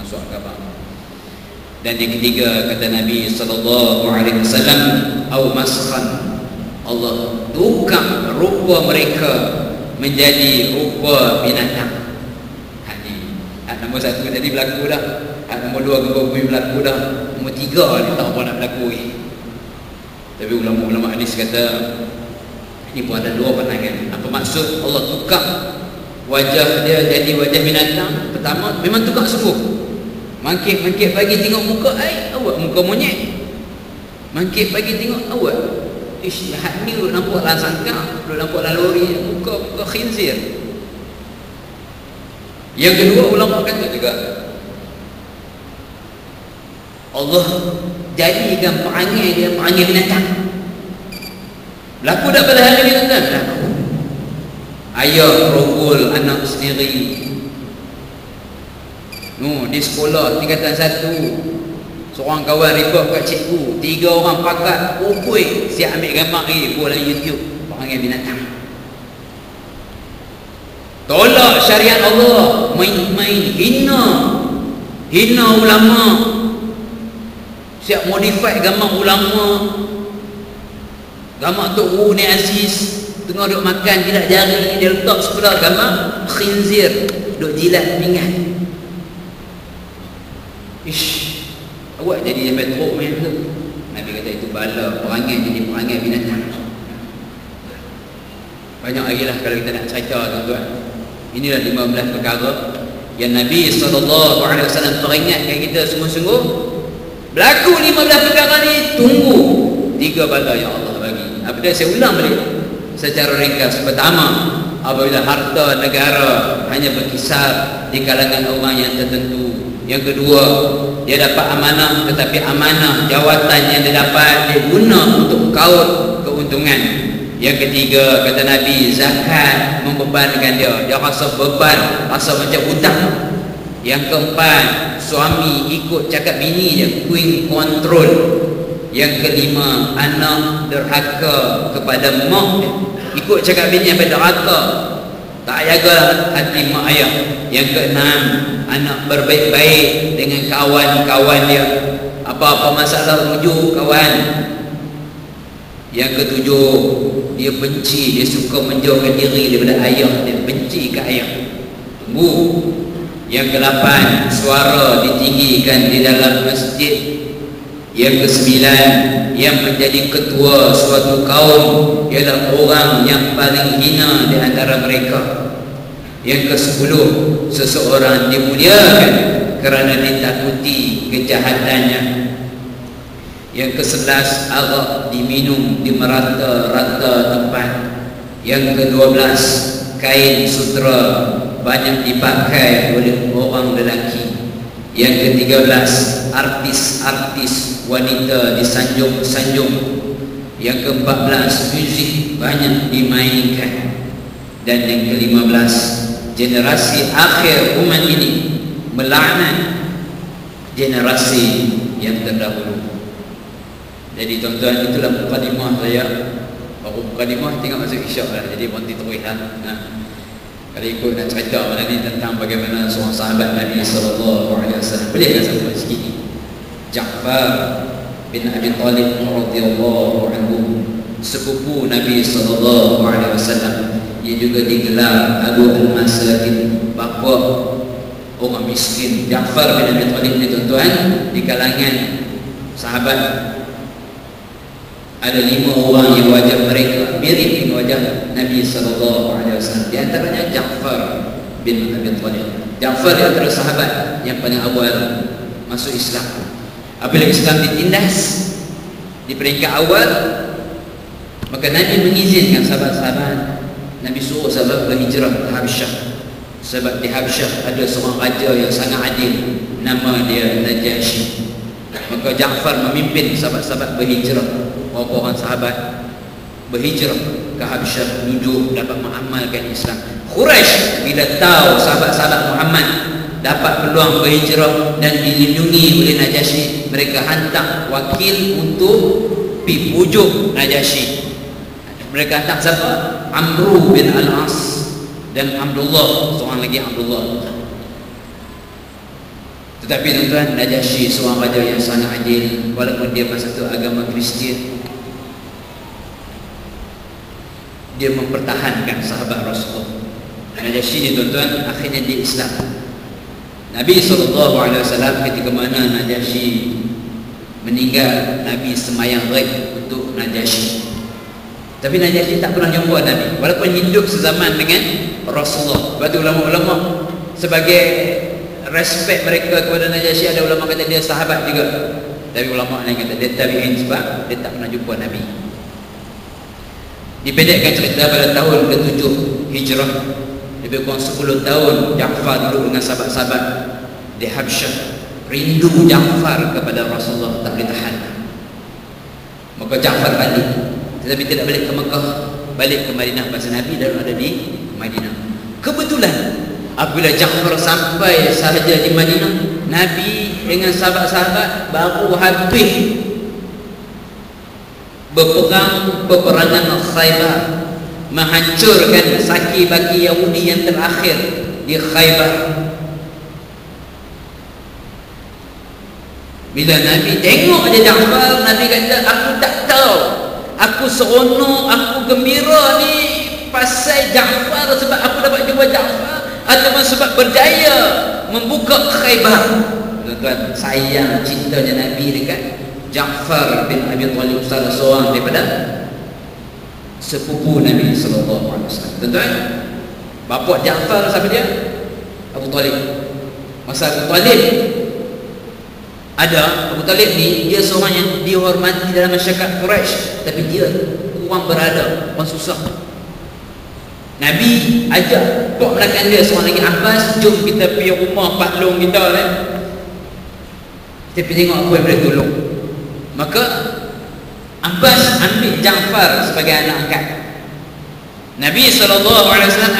surat khabar. Dan yang ketiga kata Nabi SAW, au maskhan, Allah tukar rupa mereka menjadi rupa binatang. Had nombor 1 tadi berlaku dah. Had nombor 2 gempa bumi berlaku dah. Nombor 3 ni tak apa nak berlaku ni. Tapi ulama-ulama hadis kata ini pun ada 2 pandangan. Apa maksud Allah tukar wajah dia jadi wajah binatang? Pertama, memang tukar sungguh. Mangkit pagi tengok muka awak muka monyet. Mangkit pagi tengok awak, ish, lahat ni duk nampak lah sangka, duk nampak lah lori, muka khinzir. Yang kedua, ulama kata juga Allah jadikan perangai dia perangai binatang. Berlaku tak pada hari ini tuan? Berlaku. Ayah rogol anak sendiri. Di sekolah tingkatan 1, seorang kawan report kat cikgu, 3 orang pakat ukui siap ambil gambar buat dalam YouTube. Perangai binatang. Tolak syariat Allah, main-main hina ulama, siap modify gambar ulama. Gambar Tok Wu ni Aziz tengah duk makan jilat jari, dia letak sebelah gambar khinzir duk jilat pinggan. Ish, awak jadi metro main tu. Nabi kata itu bala, perangai jadi perangai binatang. Banyak lagi lah kalau kita nak cerita tuan-tuan. Inilah 15 perkara yang Nabi SAW peringatkan kita sungguh-sungguh. Berlaku 15 perkara ni, tunggu 3 bala yang Allah bagi. Apa dia, saya ulang balik secara ringkas. Pertama, apabila harta negara hanya berkisar di kalangan orang yang tertentu. Yang kedua, dia dapat amanah, tetapi amanah jawatan yang dia dapat dia guna untuk kaut keuntungan. Yang ketiga, kata Nabi, zakat membebankan dia, dia rasa beban, rasa macam hutang. Yang keempat, suami ikut cakap bini dia, queen control. Yang kelima, anak derhaka kepada mak dia, ikut cakap bini sampai derhaka, tak jaga hati mak ayah. Yang keenam, anak berbaik-baik dengan kawan-kawan dia, apa-apa masalah rujuk kawan. Yang ketujuh, dia benci, dia suka menjauhkan diri daripada ayah, dia benci ke ayah. Tunggu. Yang ke-8, suara ditinggikan di dalam masjid. Yang kesembilan, yang menjadi ketua suatu kaum ialah orang yang paling hina di antara mereka. Yang kesepuluh, seseorang dimuliakan kerana ditakuti kejahatannya. Yang kesebelas, arak diminum di merata-rata tempat. Yang kedua-belas, kain sutra banyak dipakai oleh orang lelaki. Yang ke-13, artis-artis wanita disanjung-sanjung. Yang ke-14, muzik banyak dimainkan. Dan yang ke-15, generasi akhir umat ini melaknat generasi yang terdahulu. Jadi tuan-tuan, itulah mukadimah saya. Baru mukadimah tinggal masuk isyak lah. Jadi berhenti terus lah. Kalau ikut nak cerita malam ni tentang bagaimana seorang sahabat Nabi SAW. Boleh kan sampai sikit ni? Ja'far bin Abi Talib radhiyallahu anhu, sepupu Nabi SAW. Ia juga digelar Abu Al-Masakin, bapa orang miskin. Ja'far bin Abi Talib ni tuan-tuan, di kalangan sahabat ada 5 orang yang wajah mereka mirip dengan wajah Nabi SAW. Di antaranya Ja'far bin Abi Talib. Ja'far di antara sahabat yang paling awal masuk Islam. Apabila Islam ditindas di peringkat awal, maka Nabi mengizinkan sahabat-sahabat, Nabi suruh sahabat berhijrah ke Habsyah. Sebab di Habsyah ada seorang raja yang sangat adil, nama dia Najasyi. Maka Ja'far memimpin sahabat-sahabat berhijrah. Beberapa orang sahabat berhijrah ke Habsyah, duduk dapat mengamalkan Islam. Quraisy bila tahu sahabat-sahabat Muhammad dapat peluang berhijrah dan dilindungi oleh Najasyi, mereka hantar wakil untuk pergi pujuk Najasyi. Mereka hantar siapa? Amru bin Al-As dan Abdullah, seorang lagi Abdullah. Tetapi tuan-tuan, Najasyi seorang raja yang sangat adil. Walaupun dia masa itu agama Kristian, dia mempertahankan sahabat Rasulullah. Najasyi ni tuan-tuan, akhirnya dia Islam. Nabi SAW ketika mana Najasyi meninggal, Nabi semayang ghaib untuk Najasyi. Tapi Najasyi tak pernah jumpa Nabi, walaupun hidup sezaman dengan Rasulullah. Sebab tu ulama-ulama sebagai respect mereka kepada Najasyi, ada ulama kata dia sahabat juga. Tapi ulama lain kata dia tabi'in, sebab dia tak pernah jumpa Nabi. Dipendekkan cerita, pada tahun ke-7 Hijrah, lebih kurang 10 tahun Ja'far duduk dengan sahabat-sahabat di Habsyah. Rindu Ja'far kepada Rasulullah tak boleh tahan. Maka Ja'far balik, tetapi tidak balik ke Mekah, balik ke Madinah. Pasal Nabi dah ada di Madinah. Kebetulan apabila Ja'far sampai sahaja di Madinah, Nabi dengan sahabat-sahabat baru habis berperang peperangan Khaybar, menghancurkan saki-baki Yahudi yang terakhir di Khaybar. Bila Nabi tengok dia Ja'far, Nabi kata, aku tak tahu, aku seronok, aku gembira ni pasal Ja'far, sebab aku dapat jumpa Ja'far, ataupun sebab berjaya membuka Khaybar. Tuan-tuan, sayang cintanya Nabi dekat Ja'far bin Abi Talib, salah seorang daripada sepupu Nabi SAW. Tuan-tuan, bapa Ja'far siapa dia? Abu Talib. Masa Abu Talib ada, Abu Talib ni dia seorang yang dihormati dalam masyarakat Quraisy, tapi dia kurang berada, orang susah. Nabi ajak pok belakang dia seorang lagi, Abbas, jom kita pergi rumah Pak Long kita kan, kita pergi tengok apa yang boleh tolong. Maka Abbas ambil Ja'far sebagai anak angkat. Nabi SAW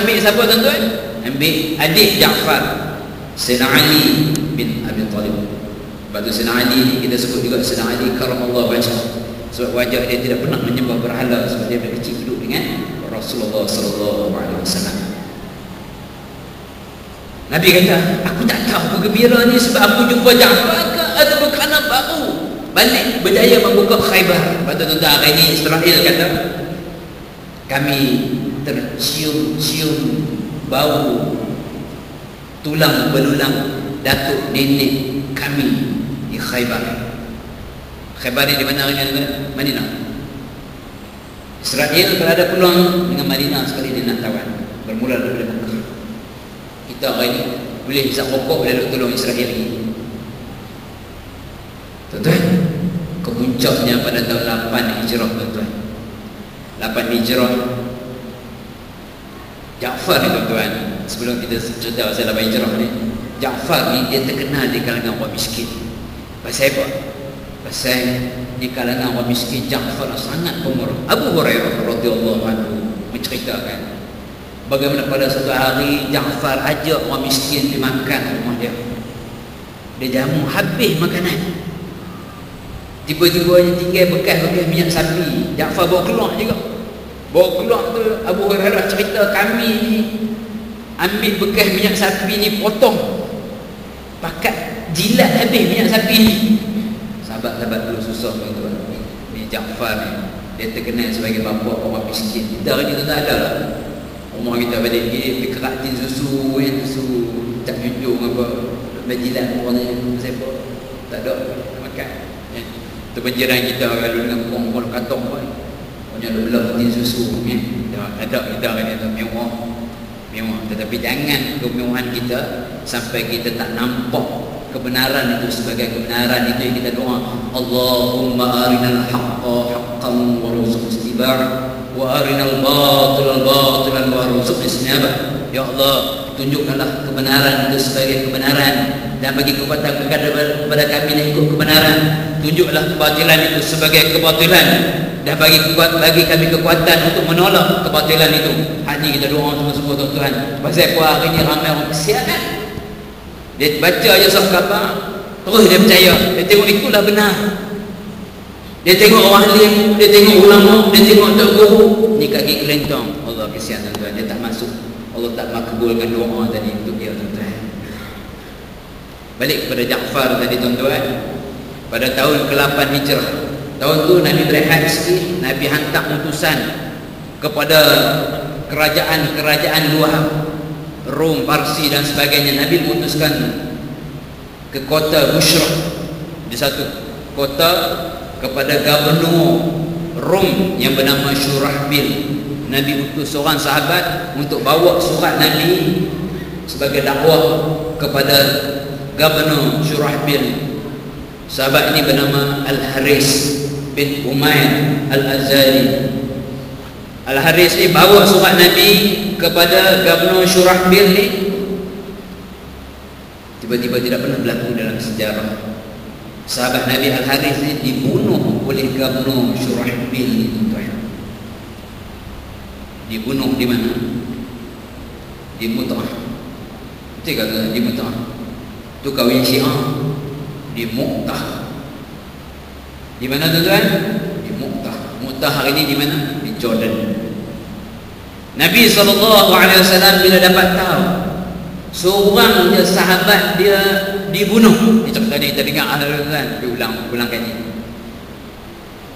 ambil siapa tuan-tuan? Ambil adik Ja'far, Sayyidina Ali bin Abi Talib. Lepas tu Sayyidina Ali ni kita sebut juga Sayyidina Ali karamallahu wajhah, sebab wajah dia tidak pernah menyembah berhala, sebab dia dari kecil hidup dengan Rasulullah SAW. Nabi kata, aku tak tahu aku gembira ni sebab aku jumpa Ja'far ke, ataupun kerana baru balik berjaya membuka Khaybar. Lepas tu tuan-tuan, hari ni Israel kata, kami tercium-cium bau tulang belulang datuk nenek kami di Khaybar. Khaybar ni di mana hari ni? Madinah. Israel kalau ada peluang dengan Madinah sekali dia nak tawan. Bermula daripada Mekah. Kita hari ni boleh hisap rokok, boleh tolong Israel lagi. Tuan-tuan, kepuncaknya pada tahun 8 Hijrah, tuan-tuan. 8 Hijrah, Ja'far ni, tuan-tuan. Sebelum kita cerita pasal 8 Hijrah ni, Ja'far ni dia terkenal di kalangan orang miskin. Pasal apa? Pasal di kalangan orang miskin, Ja'far sangat pemurah. Abu Hurairah radhiyallahu anhu menceritakan bagaimana pada satu hari Ja'far ajak orang miskin pergi makan rumah dia. Dia jamu habis makanan. Tiba-tiba dia tinggal bekas-bekas minyak sapi. Ja'far bawa keluar juga. Bawa keluar tu Abu Hurairah cerita, kami ni ambil bekas minyak sapi ni, potong, pakat jilat habis minyak sapi ni. Sahabat-sahabat dulu susah tuan-tuan. Ni Ja'far ni, dia terkenal sebagai bapa orang miskin. Kita hari ni tak ada lah. Rumah kita balik pergi keratin susu, susu tak junjung apa, berjilat orang ni, siapa tak ada makan. Tu penjiran kita kalau dengan pong-pong katong pun punya belah tin susu ni. Ada kita hari ni mewah. Tetapi jangan kemewahan kita sampai kita tak nampak kebenaran itu sebagai kebenaran. Itu yang kita doa, Allahumma arinal haqqa haqqan warzuqna ittiba'ah wa arinal batila batilan warzuqna ijtinabah. Ya Allah, tunjukkanlah kebenaran itu sebagai kebenaran dan bagi kekuatan kepada kami nak ikut kebenaran. Tunjuklah kebatilan itu sebagai kebatilan dan bagi kami kekuatan untuk menolak kebatilan itu. Hari kita doa semua tuan-tuan. Pasal apa hari ni ramai orang kesiangan. Dia baca aja sahih khabar, terus dia percaya. Dia tengok itulah benar. Dia tengok orang alim, dia tengok ulama, dia tengok tok guru, ni kaki kelentong. Allah kesian tuan-tuan, dia tak masuk. Allah tak makbulkan doa tadi untuk dia tuan-tuan. Balik kepada Ja'far tadi tuan-tuan. Pada tahun ke-8 Hijrah, tahun tu Nabi berehat sikit, Nabi hantar utusan kepada kerajaan-kerajaan luar, Rom, Parsi dan sebagainya. Nabi memutuskan ke kota Bushrah, di satu kota, kepada gubernur Rom yang bernama Syurahbil. Nabi utus seorang sahabat untuk bawa surat Nabi sebagai dakwah kepada gubernur Syurahbil. Sahabat ini bernama Al-Haris bin Umayyah Al-Azali. Al-Haris ni bawa surat Nabi kepada gubernur Syurahbil ni. Tiba-tiba tidak pernah berlaku dalam sejarah. Sahabat Nabi Al-Haris ni dibunuh oleh gubernur Syurahbil ni tuan-tuan. Dibunuh di mana? Di Mut'ah. Betul kata di Mut'ah. Tu kahwin Syiah. Di Mu'tah. Di mana tuan-tuan? Di Mu'tah. Mu'tah hari ni di mana? Di Jordan. Nabi SAW bila dapat tahu seorang je sahabat dia dibunuh, ni cerita ni kita dengar tuan-tuan, diulang kali.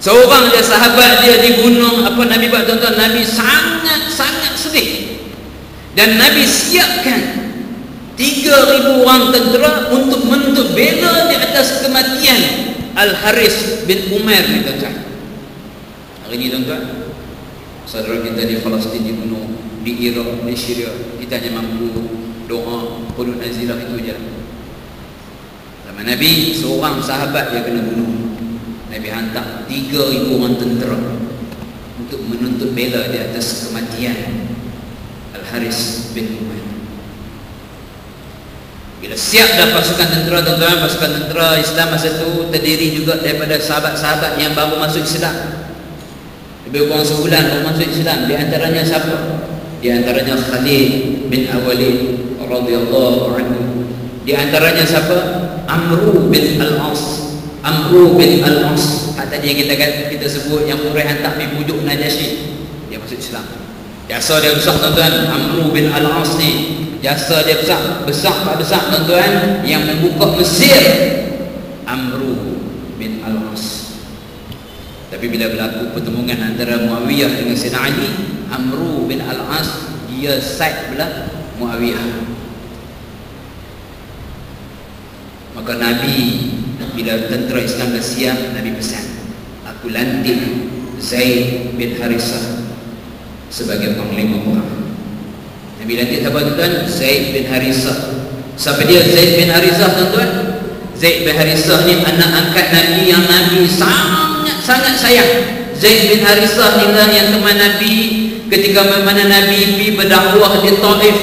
Seorang je sahabat dia dibunuh, apa Nabi buat tuan-tuan? Nabi sangat sedih. Dan Nabi siapkan 3,000 orang tentera untuk menuntut bela di atas kematian Al-Haris bin Umair ni tuan-tuan. Hari ni tuan-tuan, saudara kita di Palestin dibunuh, di Iraq, di Syria, kita hanya mampu doa qunut nazilah itu je. Zaman Nabi, seorang sahabat dia kena bunuh. Nabi hantar 3,000 orang tentera untuk menuntut bela di atas kematian Al-Haris bin Umair. Bila siap dah pasukan tentera tuan-tuan, pasukan tentera Islam masa itu terdiri juga daripada sahabat-sahabat yang baru masuk Islam. Lebih kurang sebulan baru masuk Islam. Di antaranya siapa? Di antaranya Khalid bin Walid radhiyallahu anhu. Di antaranya siapa? Amru bin Al-As. Amru bin Al-As. Tadi yang kita sebut yang Quraisy hantar pergi pujuk Najasyi, dia masuk Islam. Jasa dia besar tuan-tuan. Amru bin Al-As ni jasa dia besar tuan-tuan, yang membuka Mesir. Amru bin Al-As. Tapi bila berlaku pertemuan antara Muawiyah dengan Sayyidina Ali, Amru bin Al-As dia side belah Muawiyah. Maka Nabi bila tentera Islam dah siap, Nabi pesan, aku lantik Zaid bin Harisah sebagai panglima perang. Nabi lantik siapa tuan? Zaid bin Harisah. Siapa dia Zaid bin Harisah tuan-tuan? Zaid bin Harisah ni anak angkat Nabi yang Nabi sangat sayang. Zaid bin Harisah ni lah yang teman Nabi ketika mana Nabi pergi berdakwah di Taif.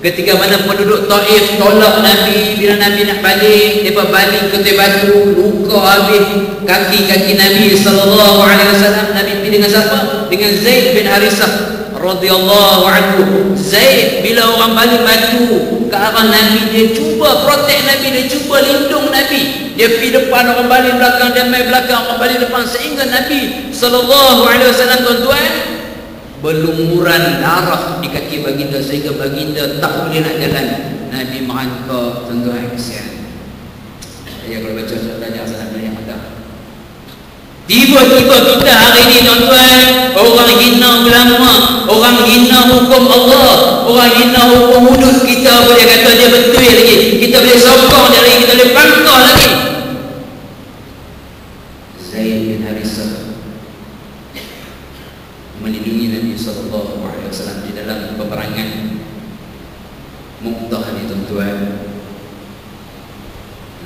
Ketika mana penduduk Taif tolak Nabi, bila Nabi nak balik, mereka balik ke Taif batu, luka habis kaki-kaki Nabi SAW. Nabi pergi dengan siapa? Dengan Zaid bin Harisah radhiyallahu anhu. Zaid bila orang balik batu ke arah Nabi, dia cuba protect Nabi, dia cuba lindung Nabi. Dia pergi depan, orang balik belakang, dia main belakang, orang balik depan, sehingga Nabi SAW tuan-tuan berlumuran darah di kaki baginda, sehingga baginda tak boleh nak jalan. Nabi merangkak tuan-tuan, kesian. Ya, kalau baca surat tanya asal yang ada. Tiba-tiba kita hari ini tuan-tuan, orang hina ulama, orang hina hukum Allah, orang hina hukum hudud, kita boleh kata dia betul lagi, kita boleh sokong dia lagi, kita boleh bangkah lagi. Zaid bin Harisah melindungi Nabi SAW di dalam peperangan Mu'tah ni tuan-tuan.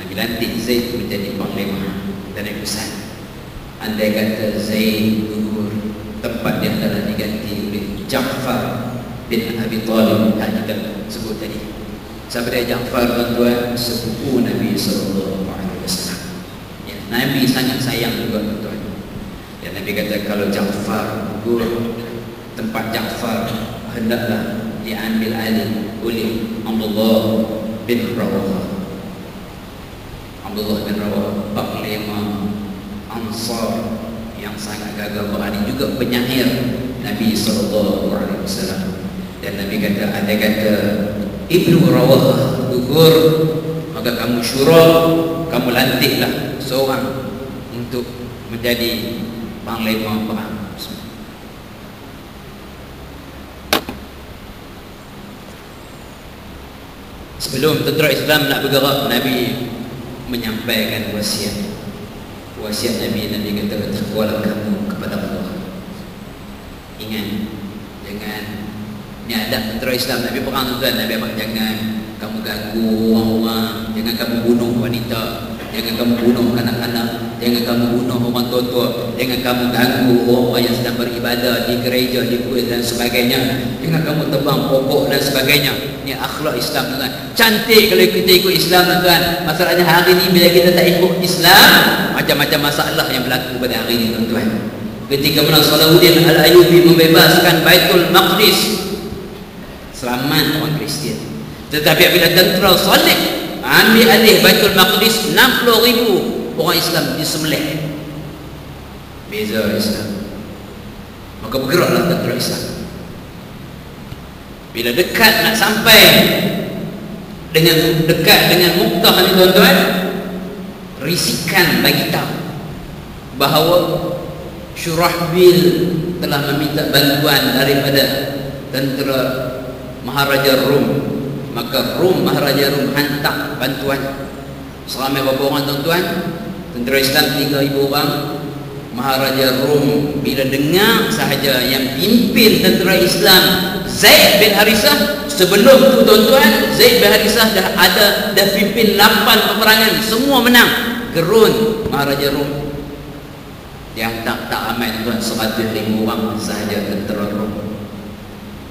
Nabi lantik Zaid menjadi panglima dan Nabi pesan, andai kata Zaid gugur, tempat dia adalah diganti oleh Ja'far bin Abi Talib yang kita sebut tadi. Siapa dia Ja'far tuan-tuan? Sepupu Nabi SAW. Ya, Nabi sangat sayang juga tuan-tuan. Dan Nabi kata kalau Ja'far gugur, tempat Ja'far hendaklah diambil alih oleh Abdullah bin Rawah. Abdullah bin Rawah, panglima Ansar yang sangat gagah berani, juga penyair Nabi SAW. Dan Nabi kata, ada kata Ibnu Rawah gugur, maka kamu syura, kamu lantiklah seorang untuk menjadi panglima perang. Sebelum tentera Islam nak bergerak, Nabi menyampaikan wasiat. Wasiat Nabi kata, takwalah kamu kepada Allah. Ingat, jangan, ni adab tentera Islam. Nabi perang tuan, Nabi abang jangan kamu ganggu orang-orang, jangan kamu bunuh wanita, jangan kamu bunuh anak-anak, jangan kamu bunuh orang tua-tua, jangan kamu ganggu orang-orang yang sedang beribadah di gereja, di kuil dan sebagainya, jangan kamu tebang pokok dan sebagainya. Ini akhlak Islam tuan. Cantik kalau kita ikut Islam tuan. Masalahnya hari ini bila kita tak ikut Islam, macam-macam masalah yang berlaku pada hari ini tuan-tuan. Ketika mana Salahuddin Al-Ayyubi membebaskan Baitul Maqdis, selamat orang Kristian. Tetapi apabila tentera Saleh ambil alih Baitul Maqdis, 60,000 orang Islam disembelih. Beza Islam. Maka bergeraklah tentera Islam. Bila dekat nak sampai dekat dengan Mu'tah ni tuan-tuan, risikan bagi tahu bahawa Syurahbil telah meminta bantuan daripada tentera Maharaja Rum. Maka Maharaja Rum hantar bantuan. Seramai berapa orang tuan-tuan? Tentera Islam 3,000 orang. Maharaja Rum bila dengar sahaja yang pimpin tentera Islam Zaid bin Harisah, sebelum tu tuan-tuan, Zaid bin Harisah dah pimpin 8 peperangan, semua menang. Gerun Maharaja Rum. Dia hantar tak ramai tuan, 100,000 orang sahaja tentera Rum.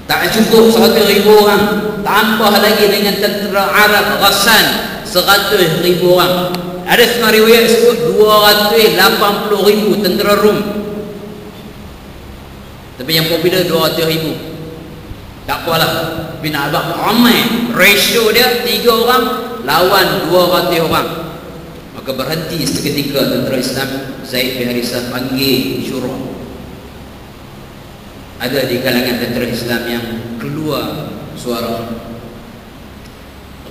Tak cukup 100,000 orang, tambah lagi dengan tentera Arab Ghassan 100,000 orang. Ada setengah riwayat sebut 280,000 tentera Rum. Tapi yang popular 200,000. Tak apalah, bin Abad ramai, ratio dia 3 orang lawan 200 orang. Maka berhenti seketika tentera Islam. Zaid bin Harisah panggil syura. Ada di kalangan tentera Islam yang keluar suara.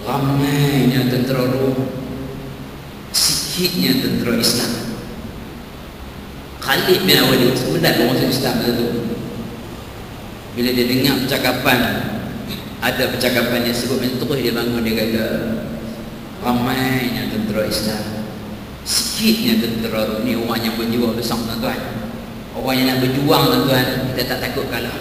Ramainya tentera Rum, sikitnya tentera Islam. Khalid bin Walid sebenarnya orang Islam itu, bila dia dengar percakapan, ada percakapan yang sebut terus dia bangun, dia kata ramainya tentera Islam, sikitnya tentera ni orang yang berjiwa besar tuan-tuan. Orang yang nak berjuang tuan-tuan, kita tak takut kalah.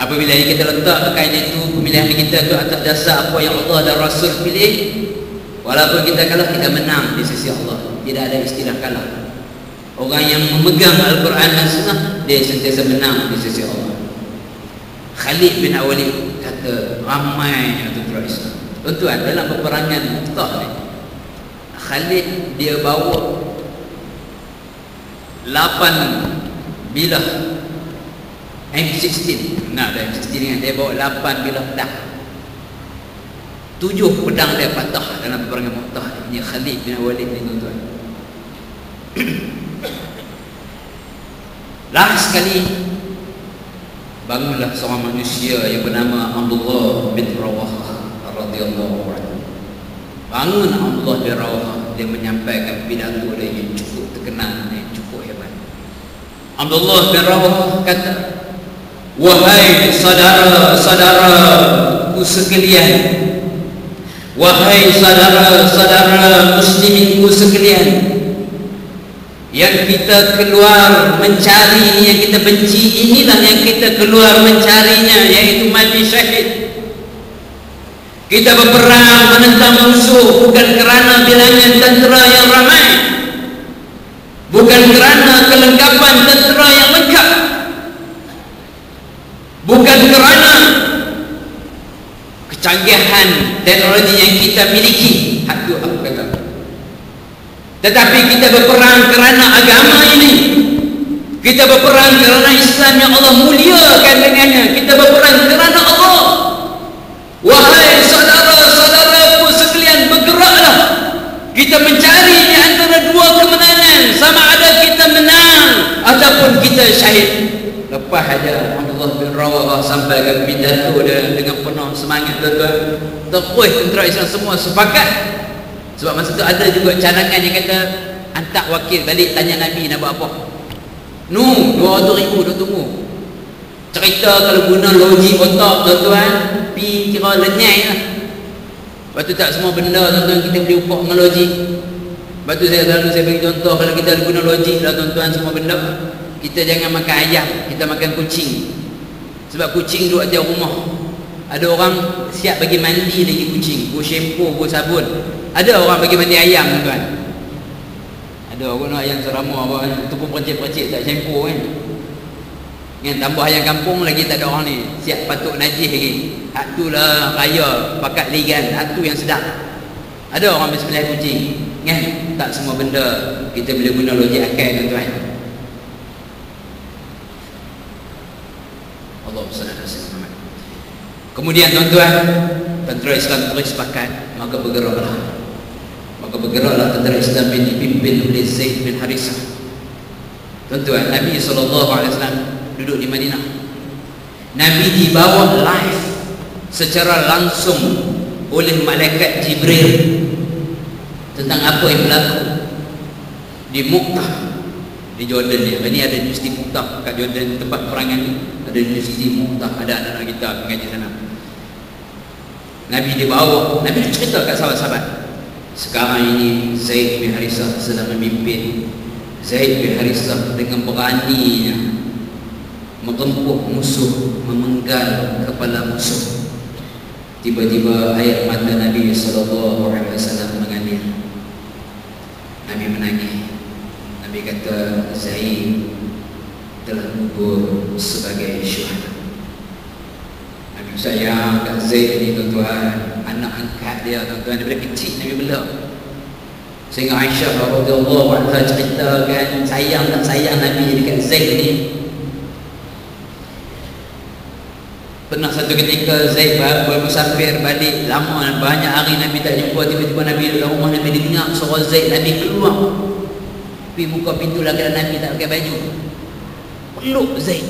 Apabila kita letakkan itu pemilihan kita tu atas dasar apa yang Allah dan Rasul pilih, walaupun kita kalah, kita menang di sisi Allah. Tidak ada istilah kalah. Orang yang memegang Al-Quran dan Sunnah, dia sentiasa menang di sisi Allah. Khalid bin Walid kata ramai tentera Islam. Tuan-tuan, dalam peperangan Mu'tah ni, Khalid dia bawa 8 bilah M16. Nah, M16 ni dia bawa 8 bilah pedang. 7 pedang dia patah dalam peperangan Mu'tah. Ini Khalid bin Walid ni tuan-tuan. Last sekali bangunlah seorang manusia yang bernama Abdullah bin Rawahah radhiyallahu anhu. Bangun Abdullah bin Rawahah, dia menyampaikan pidato dia yang cukup terkenal, yang cukup hebat. Abdullah bin Rawahah kata, wahai saudara-saudaraku sekalian, wahai saudara-saudara musliminku sekalian, yang kita keluar mencari, yang kita benci, inilah yang kita keluar mencarinya, yaitu mati syahid. Kita berperang menentang musuh bukan kerana bilangan tentera yang ramai, bukan kerana kelengkapan tentera yang lengkap, bukan kerana kecanggihan teknologi yang kita miliki. Itu aku kata. Tetapi kita berperang kerana agama ini. Kita berperang kerana Islam yang Allah muliakan dengannya. Kita berperang kerana Allah. Wahai saudara-saudaraku sekalian, bergeraklah. Kita mencari di antara dua kemenangan, sama ada kita menang ataupun kita syahid. Lepas aja Abdullah bin Rawahah sampaikan pidato dia dengan penuh semangat tuan-tuan. Terus tentera Islam semua sepakat. Sebab masa tu ada juga cadangan yang kata hantar wakil balik tanya Nabi nak buat apa. 200,000 dah tunggu. Cerita kalau guna logik otak tuan-tuan, pi kira lenyai lah. Lepas tu tak semua benda tuan-tuan kita boleh upak dengan logik. Lepas tu saya bagi contoh, kalau kita guna logik lah tuan-tuan semua benda, kita jangan makan ayam, kita makan kucing. Sebab kucing duduk atas rumah. Ada orang siap bagi mandi lagi kucing, buat shampoo, buat sabun. Ada orang bagi mandi ayam tuan. Ada orang ayam serama apa, tu pun percik-percik tak shampoo kan. Yang tambah ayam kampung lagi tak ada orang ni, siap patuk najis lagi. Hak tu lah raya pakat legal, hak tu yang sedap. Ada orang bersembelih kucing kan. Tak semua benda kita boleh guna logik akal tuan-tuan. Allah SWT. Kemudian tuan-tuan, tentera Islam terus sepakat, maka bergeraklah tentera Islam yang dipimpin oleh Zaid bin Harisah. Tuan-tuan, Nabi SAW duduk di Madinah. Nabi dibawa live secara langsung oleh malaikat Jibril tentang apa yang berlaku di Mu'tah di Jordan ni. Ini ada Universiti Mu'tah kat Jordan, tempat perangan ni. Ada Universiti Mu'tah, ada anak-anak kita mengaji sana. Nabi dibawa, Nabi cerita kat sahabat-sahabat. Sekarang ini Zaid bin Harisah sedang memimpin. Zaid bin Harisah dengan beraninya mengempuh musuh, memenggal kepala musuh. Tiba-tiba air mata Nabi SAW mengalir. Nabi menangis. Nabi kata, Zaid telah gugur sebagai syuhada. Nabi sayang kat Zaid ni tuan-tuan. Anak angkat dia tuan-tuan, daripada kecil Nabi bela. Sehingga Aisyah radhiyallahu anha ceritakan sayang tak sayang Nabi dekat Zaid ni. Pernah satu ketika Zaid bermusafir balik lama, banyak hari Nabi tak jumpa. Tiba-tiba Nabi duduk dalam rumah, Nabi dengar suara Zaid. Nabi keluar, pergi buka pintu lagi, Nabi tak pakai baju, peluk Zaid.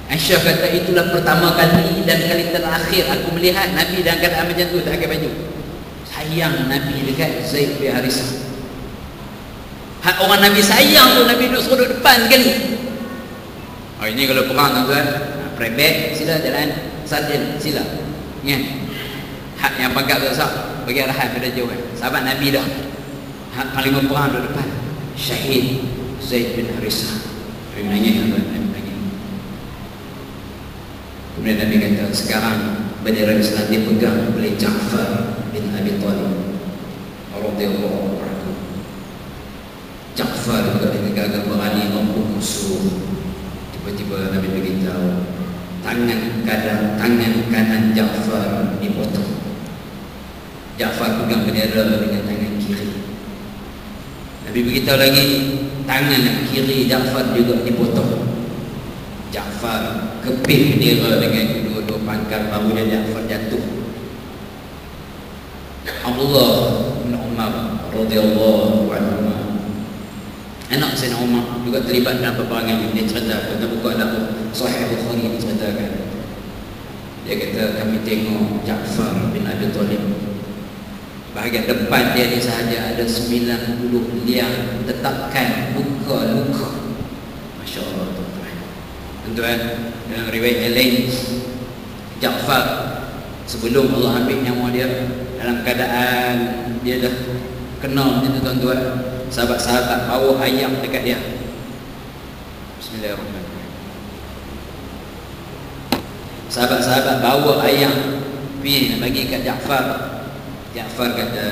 Aisyah kata itulah pertama kali dan kali terakhir aku melihat Nabi dalam keadaan macam tu, tak pakai baju. Sayang Nabi dekat Zaid bin Harisah. Hak orang Nabi sayang tu, Nabi duduk seruduk depan sekali. Oh, ini kalau perang tuan-tuan, prebek sila jalan, sarjan sila kan. Hak yang pangkat besar bagi arahan pada jauh kan. Sahabat Nabi dah. hak panglima perang di depan, syahid Zaid bin Harisah. Nabi menangis, Nabi menangis. Kemudian Nabi kata, sekarang bendera Islam dipegang oleh Ja'far bin Abi Talib radhiyallahu anhu. Ja'far juga dengan berani mampu musuh. Tiba-tiba Nabi beritahu, tangan kanan Ja'far dipotong. Ja'far pegang bendera dengan tangan kiri. Nabi beritahu lagi, tangan kiri Ja'far juga dipotong. Ja'far kepit bendera dengan kedua-dua pangkal, barunya Ja'far jatuh. Abdullah bin Umar radhiyallahu anhu, anak Sayyidina Umar, juga terlibat dalam peperangan ini. Dia cerita, kita buka dalam Sahih Bukhari, diceritakan. Dia kata, kami tengok Ja'far bin Abi Talib, bahagian depan dia ni sahaja ada 90 liang tetapkan luka-luka. Masya Allah tuan-tuan. Dalam riwayat yang lain, Ja'far sebelum Allah ambil nyawa dia, dalam keadaan dia dah kena macam tu tuan-tuan, sahabat-sahabat bawa ayam dekat dia. Bismillahirrahmanirrahim. Sahabat-sahabat bawa ayam pergi nak bagi kat Ja'far. Ja'far kata,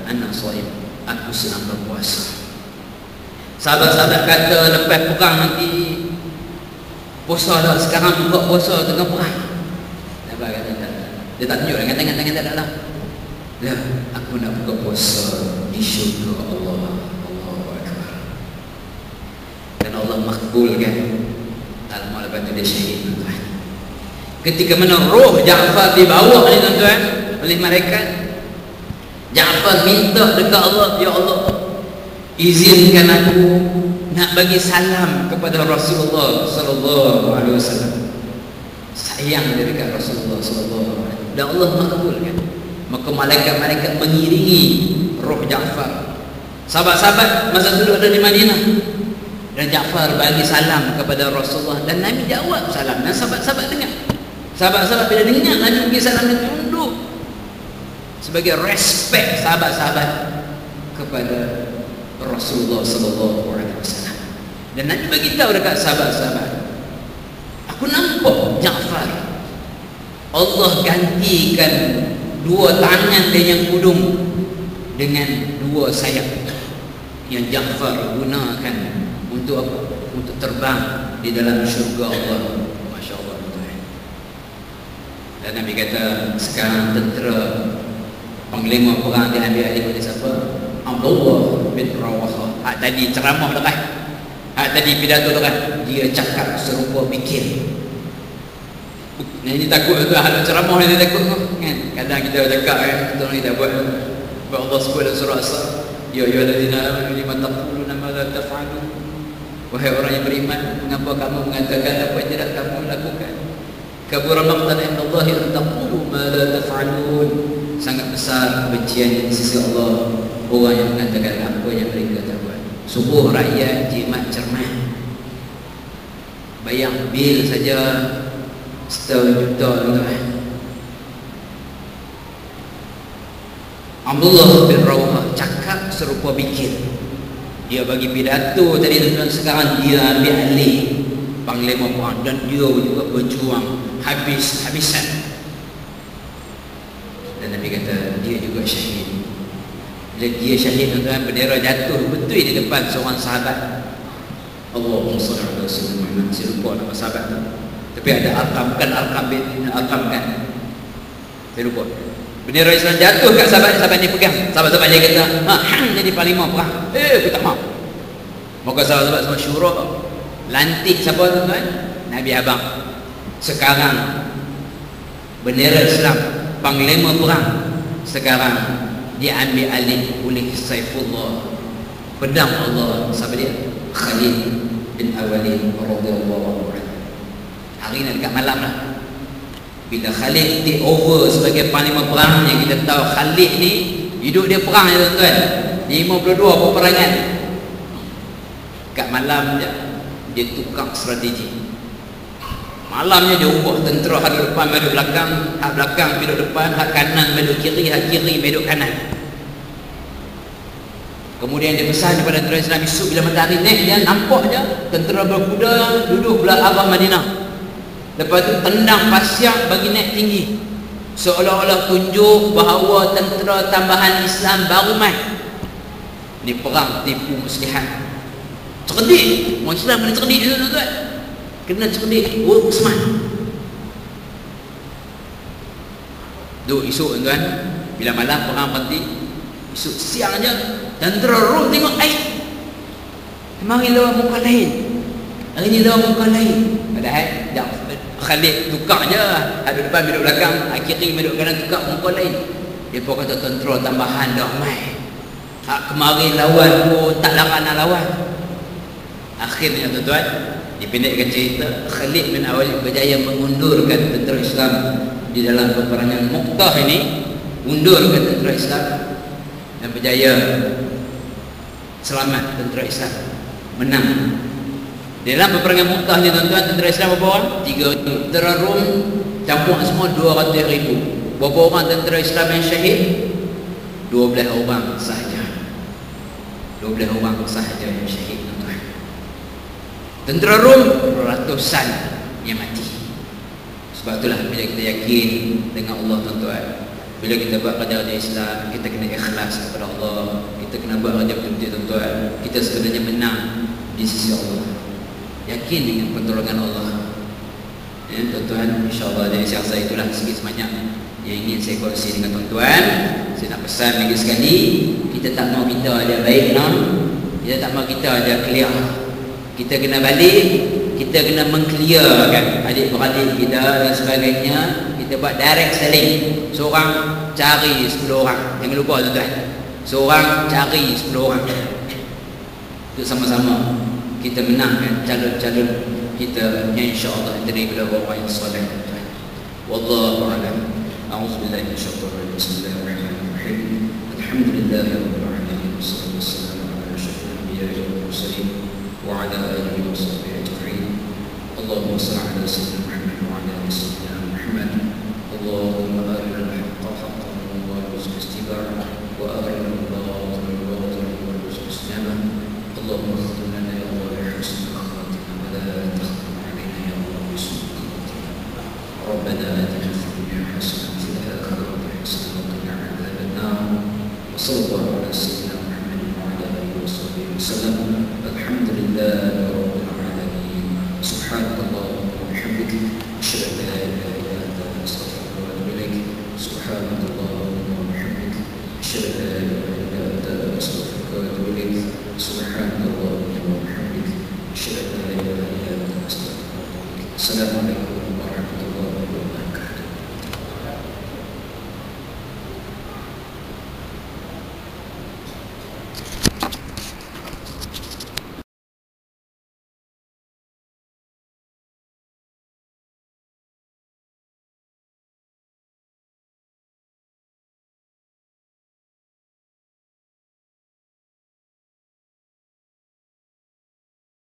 anak shaim, aku sedang berpuasa. Sahabat-sahabat kata, lepas perang nanti puasa dah, sekarang buka puasa tengah perang. Ja'far kata, dia tak tunjuk dengan tangan-tangan tak ada lah. Lah, aku nak buka puasa di syurga Allah. Allahu Akbar. Dan Allah makbulkan. Alamak, lepas tu dia syahid tuan-tuan. Ketika mana roh Ja'far dibawa ni tuan-tuan oleh malaikat, Ja'far minta dekat Allah, ya Allah, izinkan aku nak bagi salam kepada Rasulullah sallallahu alaihi wasallam. Sayang dia dekat Rasulullah sallallahu alaihi wasallam. Dan Allah makbulkan. Maka malaikat-malaikat mengiringi roh Ja'far. Sahabat-sahabat masa dulu ada di Madinah, dan Ja'far bagi salam kepada Rasulullah, dan Nabi jawab salam, dan sahabat-sahabat dengar. Sahabat-sahabat bila dengar Nabi bagi salam, dia tunduk sebagai respect sahabat-sahabat kepada Rasulullah sallallahu alaihi wasallam. Dan Nabi bagi tahu dekat sahabat-sahabat, aku nampak Ja'far, Allah gantikan dua tangan dia yang kudung dengan dua sayap yang Ja'far gunakan untuk apa? Untuk terbang di dalam syurga Allah. Masya Allah. Dan Nabi kata, sekarang tentera panglima perang diambil alih oleh siapa? Abdullah bin Rawaha. Tadi ceramah dah kan? Tadi pidato dah kan? Dia cakap serupa bikin. Ini takut tu, ada ceramah ni dia takut kan? Kadang kita cakap kan, kita ni tak buat. Allah sebut dalam surah As-Saff, ya ayyuhallazina amanu lima taquluna ma la taf'alun. Wahai orang yang beriman, mengapa kamu mengatakan apa yang tidak kamu lakukan? Kabura maqtan indallahi an taqulu ma la taf'alun. Sangat besar kebencian di sisi Allah orang yang mengatakan apa yang mereka tak buat. Subuh rakyat jimat cermat, bayar bil saja setahun juta tuan. Abdullah bin Rawah cakap serupa bikin. Dia bagi pidato tadi tuan, sekarang dia ambil alih panglima perang, dan dia juga berjuang habis-habisan. Dan Nabi kata dia juga syahid. Bila dia syahid tuan, bendera jatuh betul di depan seorang sahabat. Allahumma shalli ala sayyidina Muhammad. Saya lupa nama sahabat tu, tapi ada Arqam, bukan Arqam bin Arqam kan, saya lupa. Bendera Islam jatuh kat sahabat ni pegang. Sahabat-sahabat dia kata, jadi panglima perang. Aku tak mahu. Maka sahabat-sahabat semua syurah, lantik siapa tuan-tuan? Nabi abang. Sekarang bendera Islam, panglima perang, sekarang diambil alih oleh Saifullah, pedang Allah. Siapa dia? Khalid bin Walid radhiyallahu anhu. Hari ni dekat malam lah, bila Khalid take over sebagai panglima perang, yang kita tahu Khalid ni hidup dia perang ya tuan-tuan, 52 peperangan. Kat malam dia tukar strategi. Malamnya dia ubah tentera, hak depan meduk belakang, hak belakang meduk depan, hak kanan meduk kiri, hak kiri meduk kanan. Kemudian dia pesan kepada tentera Islam, esok bila matahari naik dia nampak je tentera berkuda duduk belah arah Madinah. Lepas tu tendang pasir bagi naik tinggi, seolah-olah tunjuk bahawa tentera tambahan Islam baru mai. Ni perang tipu muslihat. Cerdik, orang Islam kena cerdik tu tuan. Kena cerdik, work smart. Duk esok tuan, bila malam perang berhenti, esok siang je tentera Rom tengok, mari lawan muka lain, hari ni lawan muka lain. Padahal Khalid tukar je, ada depan duduk belakang, akhirnya duduk kanan tukar muka lain. Dia pun kata tentera tambahan dah mai, kemarin lawan pun tak larang nak lawan. Akhirnya tuan-tuan, dipendekkan cerita, Khalid bin Walid berjaya mengundurkan tentera Islam di dalam peperangan Mu'tah ini, undurkan tentera Islam dan berjaya selamat tentera Islam, menang. Di dalam peperangan Mu'tah ni tuan-tuan, tentera Islam berapa orang? 3. Tentera Rom campur semua 200,000. Berapa orang tentera Islam yang syahid? 12 orang sahaja. 12 orang sahaja yang syahid tuan-tuan. Tentera Rom ratusan yang mati. Sebab itulah bila kita yakin dengan Allah tuan-tuan, bila kita buat kerja di Islam, kita kena ikhlas kepada Allah. Kita kena buat kerja betul-betul tuan-tuan. Kita sebenarnya menang di sisi Allah. Yakin dengan pertolongan Allah. Ya tuan-tuan, insya-Allah dari saya itulah sikit sebanyak yang ingin saya kongsi dengan tuan-tuan. Saya nak pesan lagi sekali, kita tak mau kita ada baik non. Kita tak mau kita ada clear. Kita kena balik, kita kena mengclearkan adik-beradik kita dan sebagainya. Kita buat direct selling. Seorang cari 10 orang. Jangan lupa tuan-tuan. Seorang cari 10 orang. Itu sama-sama kita menangkan calon-calon kita yang insya-Allah daripada orang yang soleh. Wallahu a'lam. A'udzubillahi minasyaitonir rajim. Bismillahirrahmanirrahim. Alhamdulillahirabbil alamin. Wassalatu wassalamu ala asyrafil anbiya'i wal mursalin wa ala alihi wa sahbihi ajma'in. Allahumma shalli ala sayyidina Muhammad wa ala ali sayyidina Muhammad. Allahumma arina al-haqqa haqqan warzuqna ittiba'ahu wa arina al-batila batilan warzuqna ijtinabah. Allahumma khudh lana ya Allah bi husni khawatina wa la takhtim alaina ya Allah bi su'i khawatina. Rabbana atina fid dunya hasanatan wa fil akhirati hasanatan wa qina adhaban nar. Wa sallallahu ala sayyidina Muhammad wa ala alihi wa sahbihi wasallam. Alhamdulillahi rabbil alamin. Subhanakallahumma wa bihamdika asyhadu an la ilaha illa anta astaghfiruka wa atubu ilaik. Subhanakallahumma wa bihamdika asyhadu an la ilaha illa anta astaghfiruka wa atubu ilaik. Subhanallah wa bihamdihi asyhadu an la ilaha illa anta astaghfiruka wa atubu ilaik. Assalamualaikum.